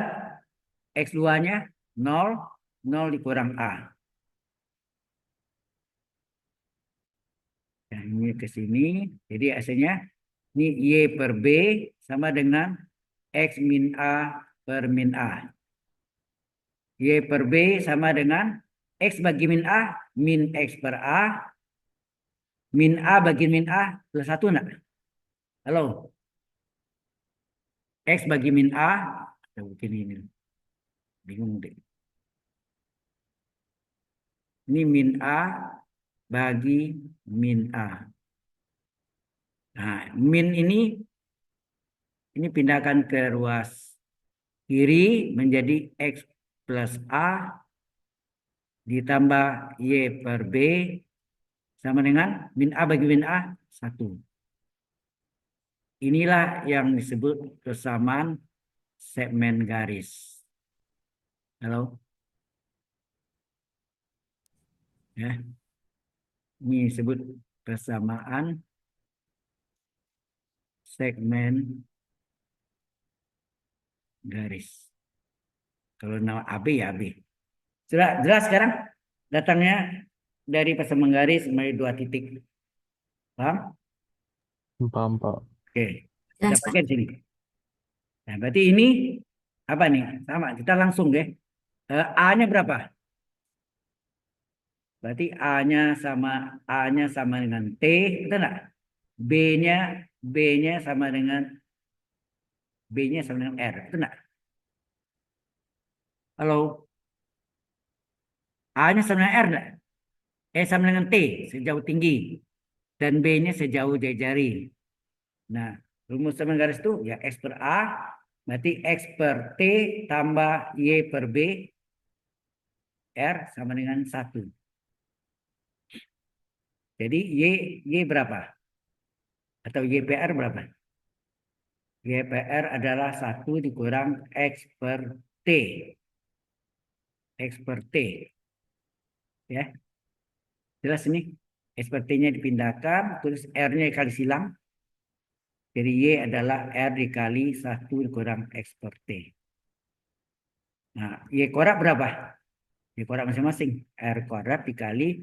X2-nya 0. 0 dikurang A. Nah, ini ke sini. Jadi hasilnya ini Y per B sama dengan X min A per min A. Y per B sama dengan X bagi min A, min X per A, min A bagi min A plus 1 enggak? Halo? X bagi min A, mungkin ini. Bingung deh. Ini min A bagi min A. Nah, min ini pindahkan ke ruas kiri menjadi X plus A ditambah Y per B sama dengan min A bagi min A 1. Inilah yang disebut persamaan segmen garis. Halo? Ya. Ini disebut persamaan segmen garis. Kalau nama AB ya AB. Sudah jelas sekarang datangnya dari persamaan garis melalui 2 titik. Paham? Paham, Pak. Oke. Kita Jelas, Pak. pakai di sini. Nah, berarti ini apa nih? Sama, kita langsung deh. A-nya berapa? Berarti A-nya sama dengan T, betul enggak? B-nya B-nya sama dengan R, betul enggak? Halo? A-nya sama dengan R enggak? Sama dengan T, sejauh tinggi. Dan B-nya sejauh jari. Nah, rumus sama garis itu ya X per A, berarti X per T tambah Y per B, R sama dengan 1. Jadi Y berapa? Atau YPR berapa? YPR adalah 1 dikurang X per T. X per T. Ya. Jelas ini? X per T-nya dipindahkan, terus R-nya dikali silang. Jadi Y adalah R dikali 1 dikurang X per T. Nah, Y kuadrat berapa? Y kuadrat masing-masing. R kuadrat dikali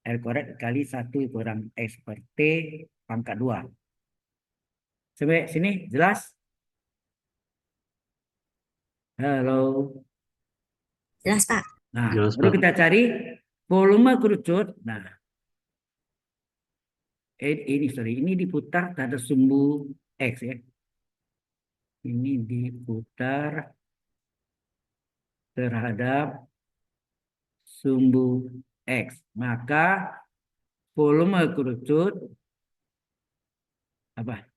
1 dikurang X per T pangkat 2. Sampai sini jelas? Halo. Jelas, Pak. Nah, Jelas, baru Pak. kita cari volume kerucut. Nah, ini diputar terhadap sumbu X ya. Ini diputar terhadap sumbu X. Maka volume kerucut apa?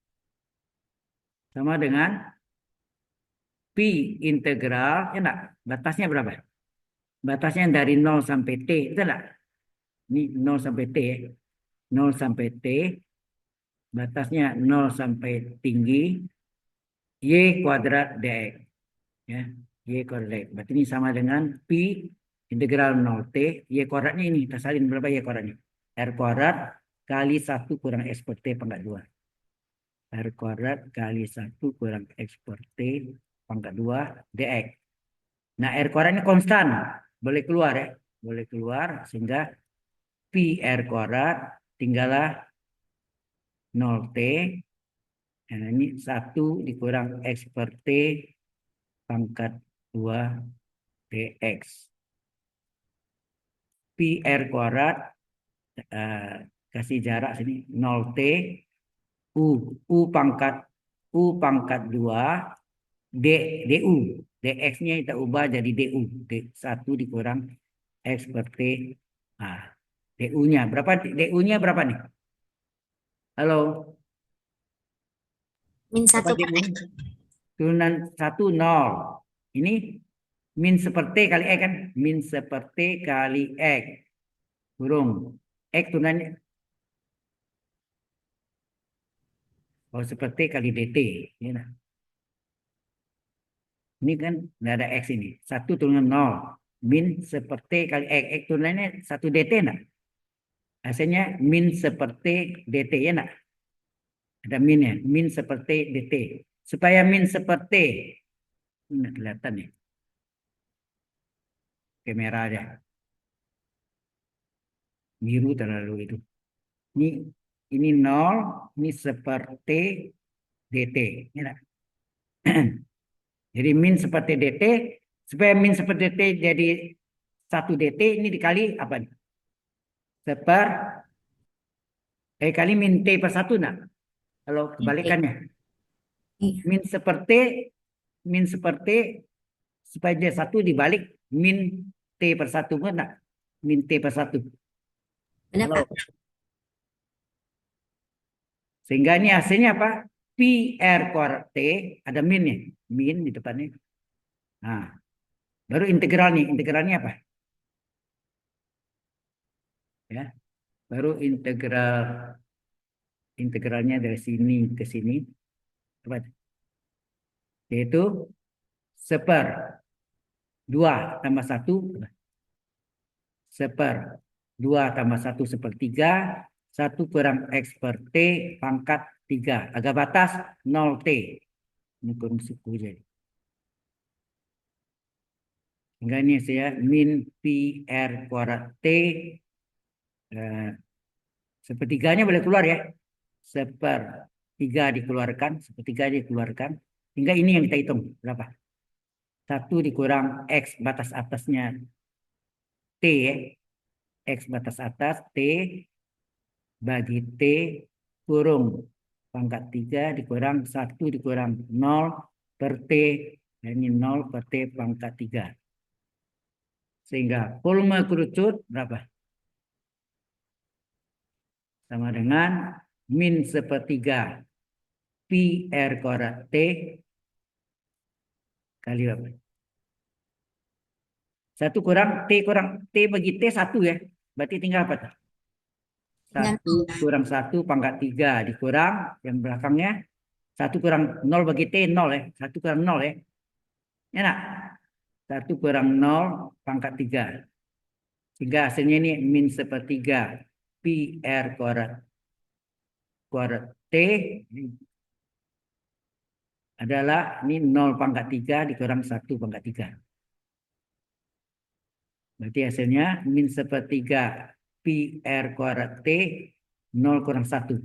Sama dengan Pi integral, ya enggak? Batasnya berapa? Batasnya dari 0 sampai T, betul enggak? Ini 0 sampai T ya. 0 sampai T, batasnya 0 sampai tinggi, Y kuadrat dx. Ya, Y kuadrat dx. Berarti ini sama dengan Pi integral 0 T. Y kuadratnya ini. Kita salin berapa Y kuadratnya? R kuadrat kali 1 kurang X per T pangkat 2. R kuadrat kali 1 kurang X per T pangkat 2 dx. Nah, R kuadratnya konstan. Boleh keluar ya. Boleh keluar sehingga Pi R kuadrat tinggallah 0 T. Nah, ini 1 dikurang X per T pangkat 2 dx. Pi R kuadrat kasih jarak sini 0 T U pangkat 2 D DU. DX-nya kita ubah jadi DU. 1 dikurang X per T. Ah, DU-nya berapa? DU-nya berapa nih? Halo, Min berapa 1 Pak. DU? Turunan 1 0. Ini min seperti kali X kan? Min seperti kali X. Kurung. X turunannya. Oh, seperti kali DT. Ya, nah. Ini kan nggak ada X ini. 1 turunan 0. Min seperti kali X. X turunannya 1 DT enggak? Hasilnya min seperti DT ya enggak? Ada min ya. Min seperti DT. Supaya min seperti. Ini kelihatan nih. Kamera aja. Biru terlalu itu. Ini 0. Ini seperti DT. Ya enggak? Jadi min seperti DT. Supaya min seperti DT jadi 1 DT. Ini dikali apa nih? Kali min T per 1 nah. Kalau kebalikannya. Iya. Min seperti supaya dia 1 dibalik min T per 1 enggak? Min T per 1. Benar Halo. Pak. Sehingga ini hasilnya apa? Pi R kuadrat T ada min nih. Min di depannya. Nah, baru integral nih. Integralnya apa? Ya, baru integralnya dari sini ke sini. Apa? Yaitu 1/2 tambah 1 1/2 tambah 1 1/3 1 kurang X per T pangkat 3. Agak batas 0 T. Ini kurung suku jadi. Hingga ini saya min Pi R kuadrat T. Sepertiganya boleh keluar ya. 1/3 dikeluarkan. 1/3 dikeluarkan. Hingga ini yang kita hitung. Berapa? 1 dikurang X batas atasnya T ya. X batas atas T bagi T kurung pangkat 3 dikurang 1 dikurang 0 per T. Ini 0 per T pangkat 3. Sehingga volume kerucut berapa? Sama dengan min 1/3 Pi R kuadrat T kali berapa? 1 kurang T bagi T 1 ya. Berarti tinggal apa? 1 kurang 1 pangkat 3 dikurang yang belakangnya 1 kurang 0 bagi T 0 ya. 1 kurang 0 ya. Ya nak? 1 kurang 0 pangkat 3. Sehingga hasilnya ini min 1/3 Pi R kuadrat T adalah ini 0 pangkat 3 dikurang 1 pangkat 3. Berarti hasilnya min 1/3 Pi R kuadrat T 0 kurang 1.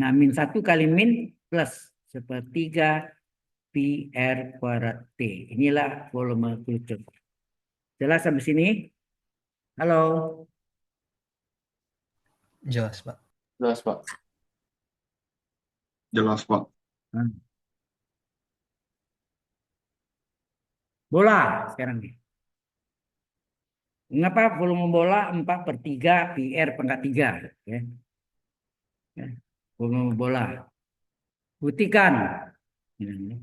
Nah, min 1 kali min plus 1/3 Pi R kuadrat T. Inilah volume kerucut. Jelas sampai sini? Halo? Jelas, Pak. Jelas, Pak. Jelas, Pak. Bola sekarang nih. Mengapa volume bola 4/3 Pi R pangkat 3? Ya. Ya. Volume bola. Buktikan. Ini.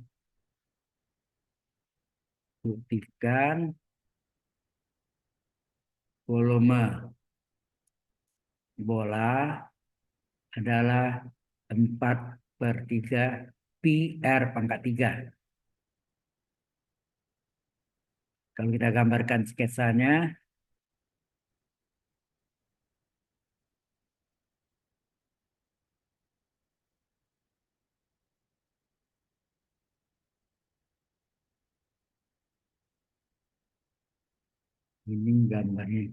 Buktikan volume bola adalah 4/3 Pi R pangkat 3. Kalau kita gambarkan sketsanya, ini gambarnya.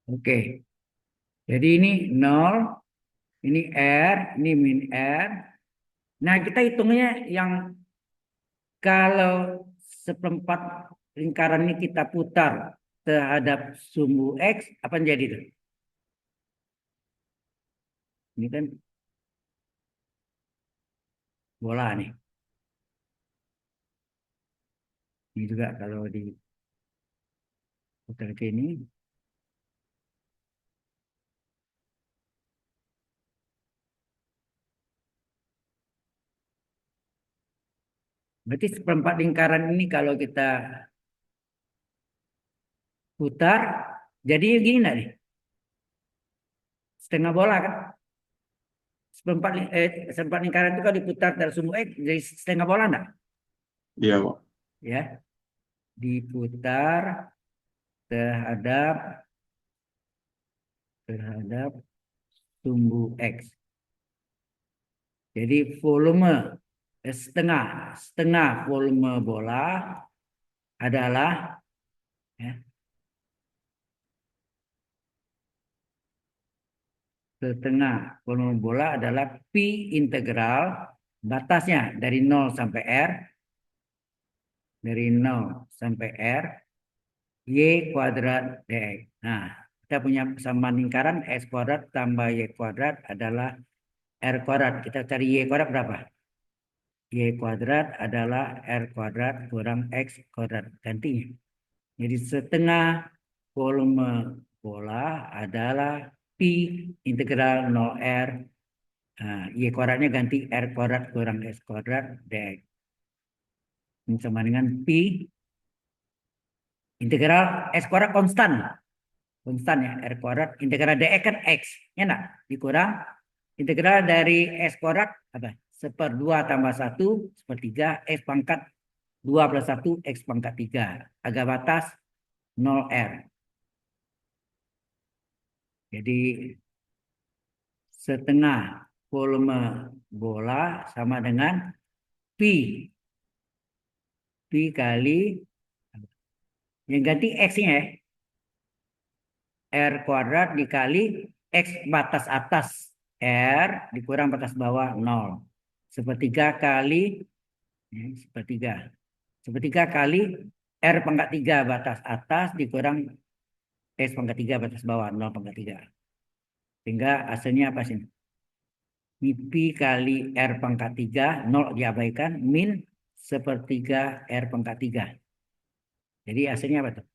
Oke, jadi ini 0, ini R, ini min R. Nah, kita hitungnya yang kalau seperempat lingkaran ini kita putar terhadap sumbu X, apa yang jadi itu? Ini kan bola nih. Ini juga kalau diputar ke ini. Berarti seperempat lingkaran ini kalau kita putar, jadi gini enggak nih? Setengah bola kan? Seperempat lingkaran itu kalau diputar dari sumbu X, jadi setengah bola enggak? Iya, Pak. Ya, diputar terhadap sumbu X. Jadi volume setengah volume bola adalah ya, setengah volume bola adalah pi integral batasnya dari 0 sampai R, dari 0 sampai R, Y kuadrat dx. Nah, kita punya persamaan lingkaran X kuadrat tambah Y kuadrat adalah R kuadrat. Kita cari Y kuadrat berapa? Y kuadrat adalah R kuadrat kurang X kuadrat. Gantinya. Jadi setengah volume bola adalah pi integral 0 R. Nah, Y kuadratnya ganti R kuadrat kurang S kuadrat dx. Ini sama dengan pi integral S kuadrat konstan. Konstan ya, R kuadrat. Integral dx kan X. Ya enggak? Dikurang integral dari S kuadrat apa? 1/2 tambah 1 1/3 X pangkat 2 plus 1 X pangkat 3. Agak batas 0 R. Jadi setengah volume bola sama dengan pi. Pi kali yang ganti X-nya ya. R kuadrat dikali X batas atas R dikurang batas bawah 0. Sepertiga kali sepertiga. Sepertiga kali R pangkat 3 batas atas dikurang X pangkat 3 batas bawah 0 pangkat 3. Sehingga hasilnya apa sih? Ini pi kali R pangkat 3, 0 diabaikan, min sepertiga R pangkat 3. Jadi hasilnya apa tuh?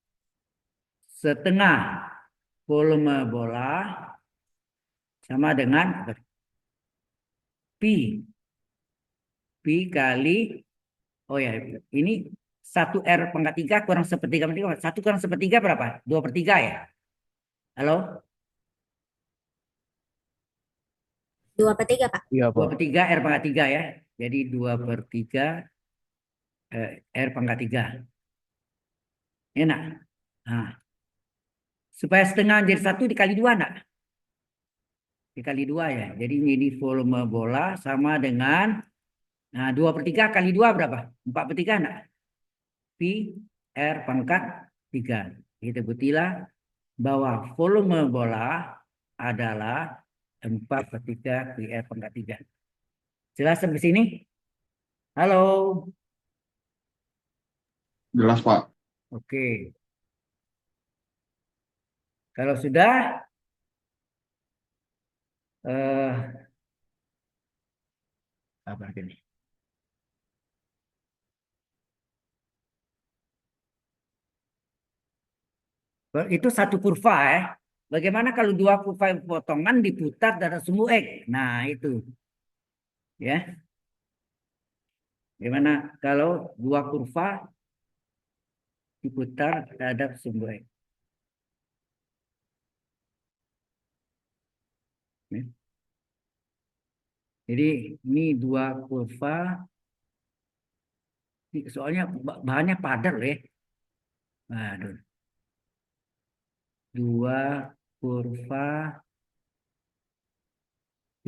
Setengah volume bola sama dengan pi. Pi kali, oh ya, ini 1 R pangkat 3 kurang sepertiga. 1 kurang sepertiga berapa? 2/3 ya? Halo? 2/3, Pak. Iya, Pak. 2/3 R pangkat 3 ya. Jadi 2/3 R pangkat 3. Enak. Nah, supaya setengah jadi 1 dikali 2 enggak? Dikali 2 ya. Jadi ini volume bola sama dengan, nah 2/3 kali 2 berapa? 4/3 enggak? Pi R pangkat 3. Kita buktilah bahwa volume bola adalah 4/3 pi R pangkat 3. Jelas sampai sini? Halo? Jelas, Pak. Oke. Kalau sudah, apa ini? Itu satu kurva ya. Bagaimana kalau dua kurva potongan diputar dari sumbu X? Nah, itu. Ya. Gimana kalau dua kurva diputar terhadap sumbu X? Ya. Jadi ini dua kurva, soalnya bahannya padat loh ya. Waduh, dua kurva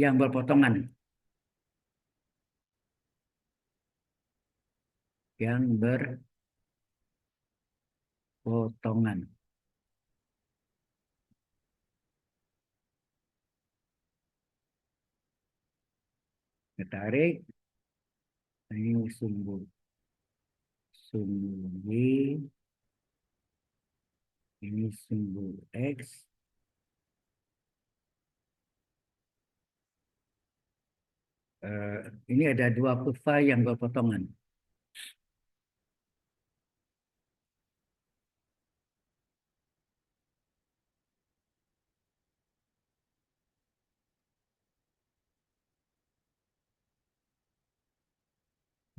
yang berpotongan, yang berpotongan. Kita tarik, ini sumbu sumbu Y, ini sumbu X. Ini ada dua kurva yang berpotongan.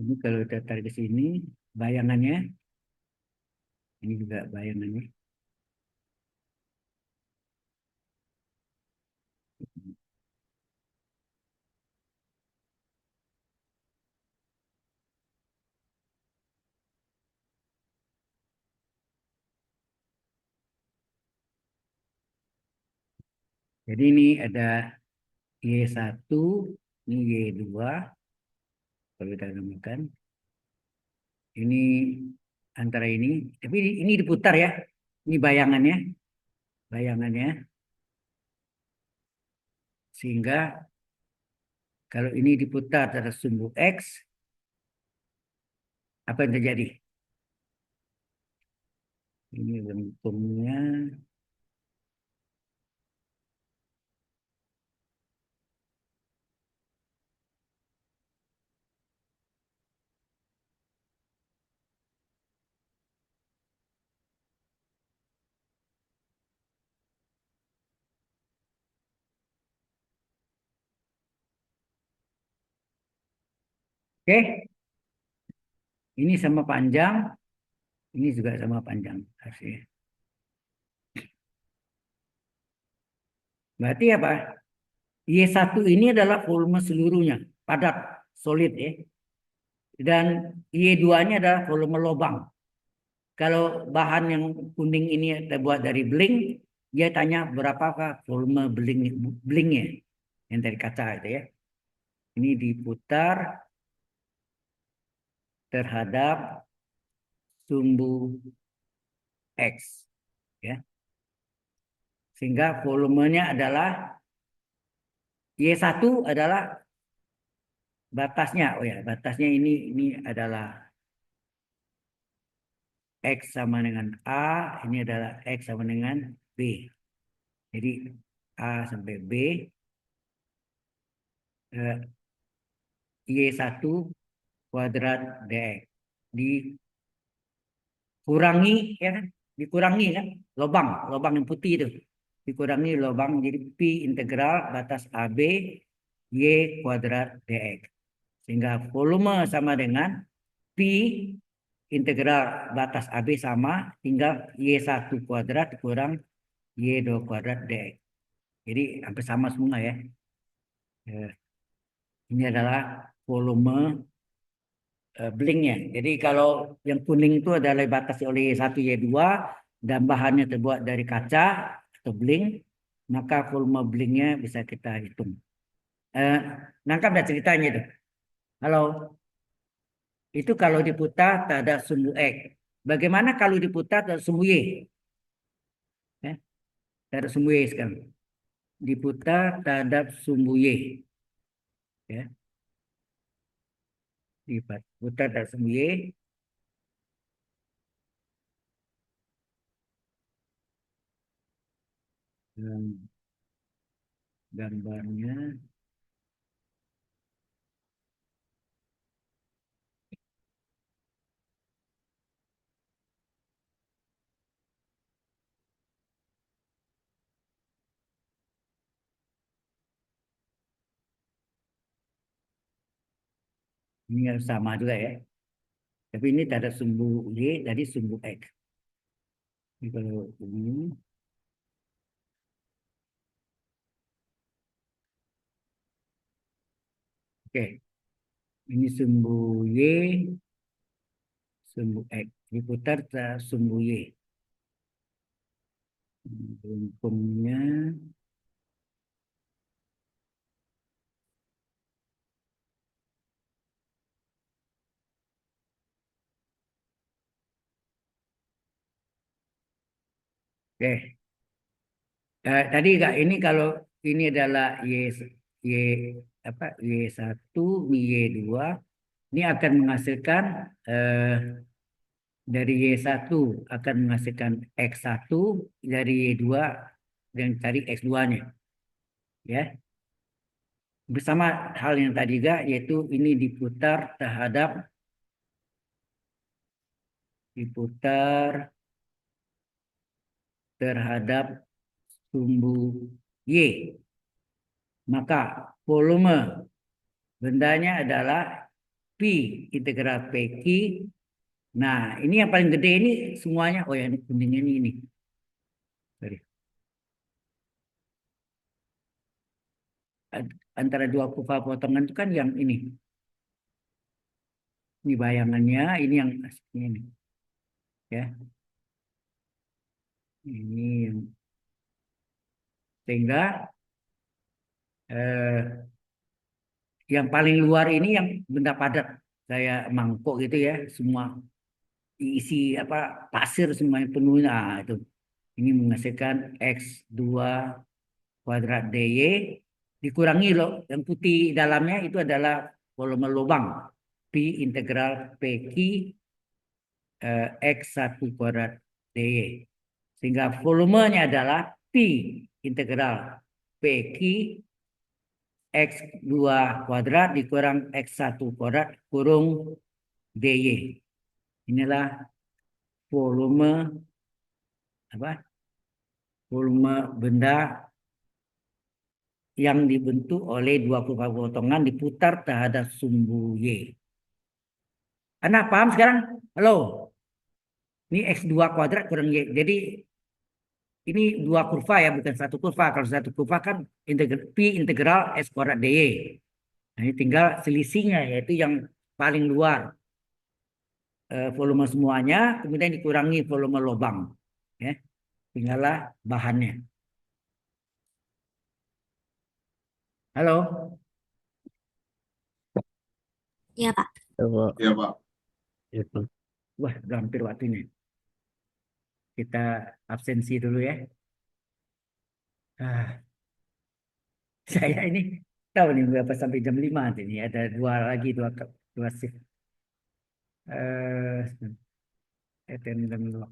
Ini kalau kita tarik ke sini, bayangannya, ini juga bayangannya. Jadi ini ada Y1, ini Y2, kalau kita namakan. Ini antara ini, tapi ini diputar ya. Ini bayangannya, bayangannya. Sehingga kalau ini diputar terhadap sumbu X, apa yang terjadi? Ini lengkungnya. Oke, ini sama panjang, ini juga sama panjang. Hasil. Berarti apa? Y1 ini adalah volume seluruhnya, padat, solid ya. Dan Y2-nya adalah volume lubang. Kalau bahan yang kuning ini terbuat dari bling, dia tanya berapakah volume blingnya yang dari kaca itu ya. Ini diputar terhadap sumbu X ya. Sehingga volumenya adalah Y1 adalah batasnya. Oh ya, batasnya ini adalah X sama dengan A, ini adalah X sama dengan B. Jadi A sampai B, Y1 kuadrat DX. Dikurangi, ya kan? Dikurangi kan? Lubang yang putih itu. Dikurangi lubang, jadi Pi integral batas AB, Y kuadrat DX. Sehingga volume sama dengan Pi integral batas AB sama, tinggal Y1 kuadrat kurang Y2 kuadrat DX. Jadi hampir sama semua ya. Ini adalah volume blinknya. Jadi kalau yang kuning itu adalah dibatasi oleh Y1, Y2 dan bahannya terbuat dari kaca atau blink, maka volume blinknya bisa kita hitung. Nangkap dan ceritanya itu. Kalau itu kalau diputar terhadap sumbu X. Bagaimana kalau diputar terhadap sumbu Y? Ya, terhadap sumbu Y sekarang. Diputar terhadap sumbu Y. Ya, diputar terhadap sumbu Y. Gambarnya Ini harus sama juga ya. Tapi ini tak ada sumbu Y, tadi sumbu X. Ini kalau ini, oke. Ini sumbu Y, sumbu X. Diputar ke sumbu Y. Lengkungnya, oke. Tadi Kak, ini kalau ini adalah Y apa Y1, Y2, ini akan menghasilkan dari Y1 akan menghasilkan X1, dari Y2 dan cari X2-nya. Ya. Bersama hal yang tadi juga, yaitu ini diputar terhadap sumbu Y. Maka volume bendanya adalah P integral PQ. Nah, ini yang paling gede ini semuanya. Oh, yang kuningnya ini. Sorry. Antara dua kurva potongan itu kan yang ini. Ini bayangannya, ini yang ini. Ya. Ini yang sehingga yang paling luar ini yang benda padat kayak mangkok gitu ya, semua isi apa pasir semuanya penuh. Nah, itu ini menghasilkan X2 kuadrat DY dikurangi loh yang putih dalamnya itu adalah volume lubang P integral PQ X1 kuadrat DY. Sehingga volumenya adalah P integral PQ X2 kuadrat dikurang X1 kuadrat kurung DY. Inilah volume apa? Volume benda yang dibentuk oleh dua kurva potongan diputar terhadap sumbu Y. Anda paham sekarang? Halo? Ini X2 kuadrat kurang Y. Jadi ini dua kurva ya, bukan satu kurva. Kalau satu kurva kan P integral S kuadrat DY. Nah, ini tinggal selisihnya, yaitu yang paling luar. Volume semuanya, kemudian dikurangi volume lubang. Ya, tinggallah bahannya. Halo? Iya, Pak. Ya, Pak. Iya, Pak. Itu. Wah, udah hampir waktunya. Kita absensi dulu ya. Ah, saya ini tahu nih berapa sampai jam 5 nanti nih. Ada dua shift. Attendance log.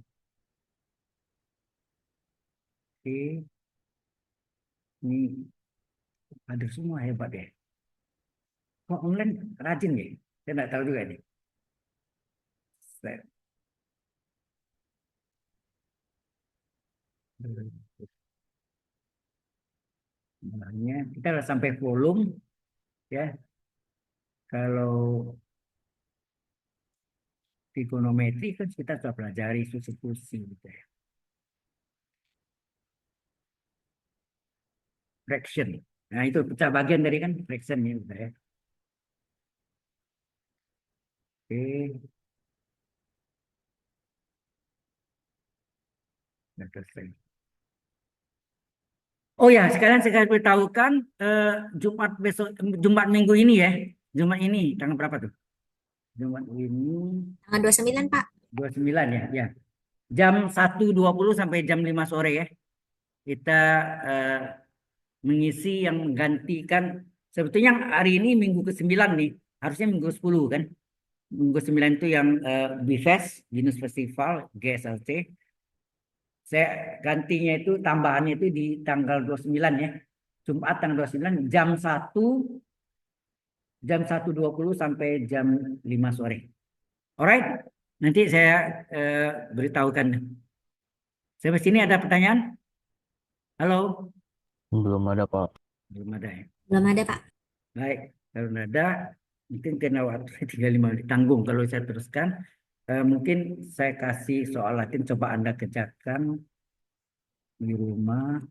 Oke, ini ada semua hebat ya. Kok online rajin ya? Saya nggak tahu juga nih. Sebenarnya kita udah sampai volume ya. Kalau trigonometri kan kita sudah pelajari substitusi gitu ya. Fraction. Nah, itu pecah bagian dari kan fraction ya, udah ya. Oke. Sudah selesai. Oh ya, sekarang saya beritahukan Jumat besok, Jumat minggu ini ya. Jumat ini tanggal berapa tuh? Jumat ini Tanggal 29, Pak. 29 ya, ya. Jam 1.20 sampai jam 5 sore ya. Kita mengisi yang menggantikan, sebetulnya hari ini minggu ke-9 nih. Harusnya minggu ke-10 kan. Minggu ke-9 itu yang BFES, Binus Festival, GSLC. Saya gantinya itu tambahannya itu di tanggal 29 ya. Jumat tanggal 29 jam 1.20 sampai jam 5 sore. Alright, nanti saya beritahukan. Sampai sini ada pertanyaan? Halo? Belum ada, Pak. Belum ada ya. Belum ada, Pak. Baik, kalau ada Mungkin karena waktu 35 menit tanggung kalau saya teruskan. Mungkin saya kasih soal Latin coba Anda kerjakan di rumah.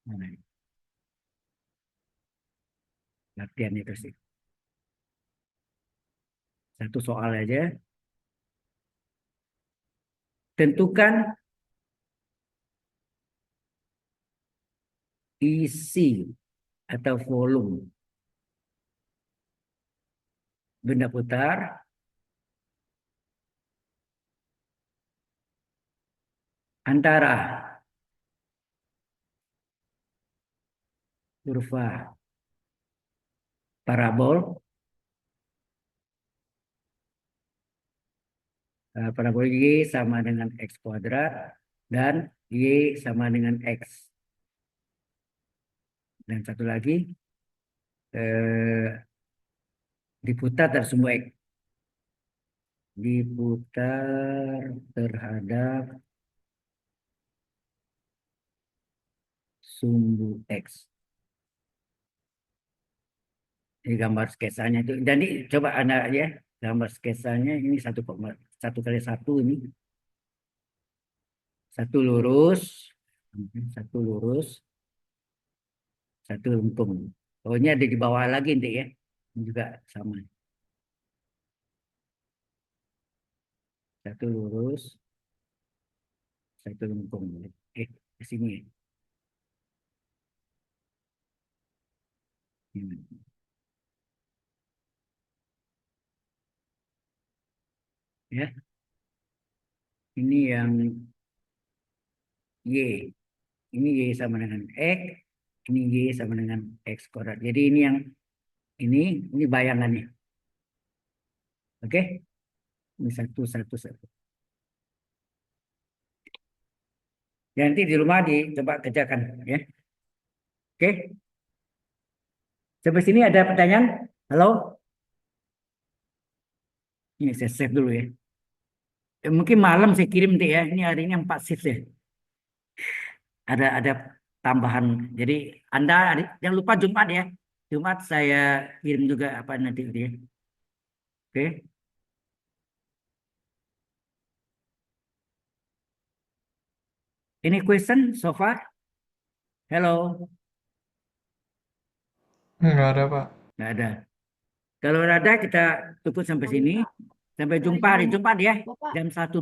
Mana ini? Latihan itu sih. Satu soal aja. Tentukan isi atau volume benda putar antara kurva parabol, parabol Y sama dengan X kuadrat dan Y sama dengan X. Dan satu lagi, diputar terhadap sumbu X. Diputar terhadap sumbu X. Ini gambar sketsanya itu. Jadi coba Anda ya, gambar sketsanya ini 1,1 kali 1 ini. Satu lurus, satu lengkung. Oh, ini ada di bawah lagi nanti ya. Ini juga sama. Satu lurus, satu lengkung. Ke sini ya. Ya, ini yang Y. Ini Y sama dengan X. Ini Y sama dengan X kuadrat. Jadi ini yang ini bayangannya. Oke? Ini satu. Ya, nanti di rumah dicoba kerjakan ya. Oke? Sampai sini ada pertanyaan? Halo? Ini saya save dulu ya. Mungkin malam saya kirim nanti ya. Ini hari ini 4 shift ya. Ada tambahan. Jadi Anda jangan lupa Jumat ya. Jumat saya kirim juga apa nanti ya. Oke? Any question so far? Hello? Nggak ada, Pak. Nggak ada. Kalau ada kita cukup sampai sini. Sampai jumpa hari Jumat ya. Jam 1.20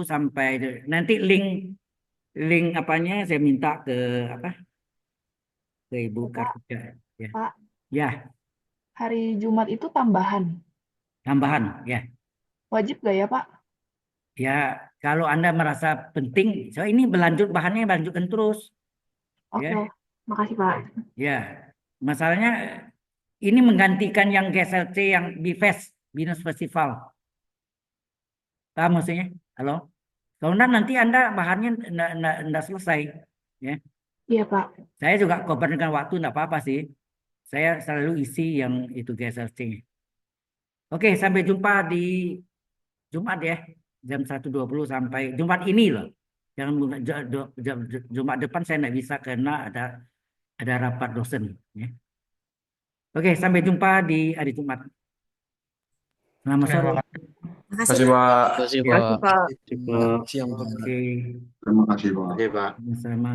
sampai nanti link apanya saya minta ke apa? Ke Ibu Kartika ya. Pak, Ya, hari Jumat itu tambahan. tambahan ya. Wajib gak ya, Pak? Ya, kalau Anda merasa penting, so ini bahannya berlanjutkan terus. Oke, Ya. makasih, Pak. Ya, masalahnya ini menggantikan yang GSLC yang BFest, Binus Festival. Paham maksudnya? Halo? Kalau enggak nanti Anda bahannya enggak selesai. Ya. Iya, Pak. Saya juga cover dengan waktu enggak apa-apa sih. Saya selalu isi yang itu GSLC. Oke, sampai jumpa di Jumat ya. Jam 1.20 sampai Jumat ini loh. Jangan Jumat depan saya enggak bisa karena ada rapat dosen ya. Oke, sampai jumpa di hari Jumat. Selamat sore. Terima kasih. Makasih, Terima Pak. kasih, Terima kasih, Pak. Pak. Pak. Siang, Pak. Oke, Terima kasih, Pak. sama-sama.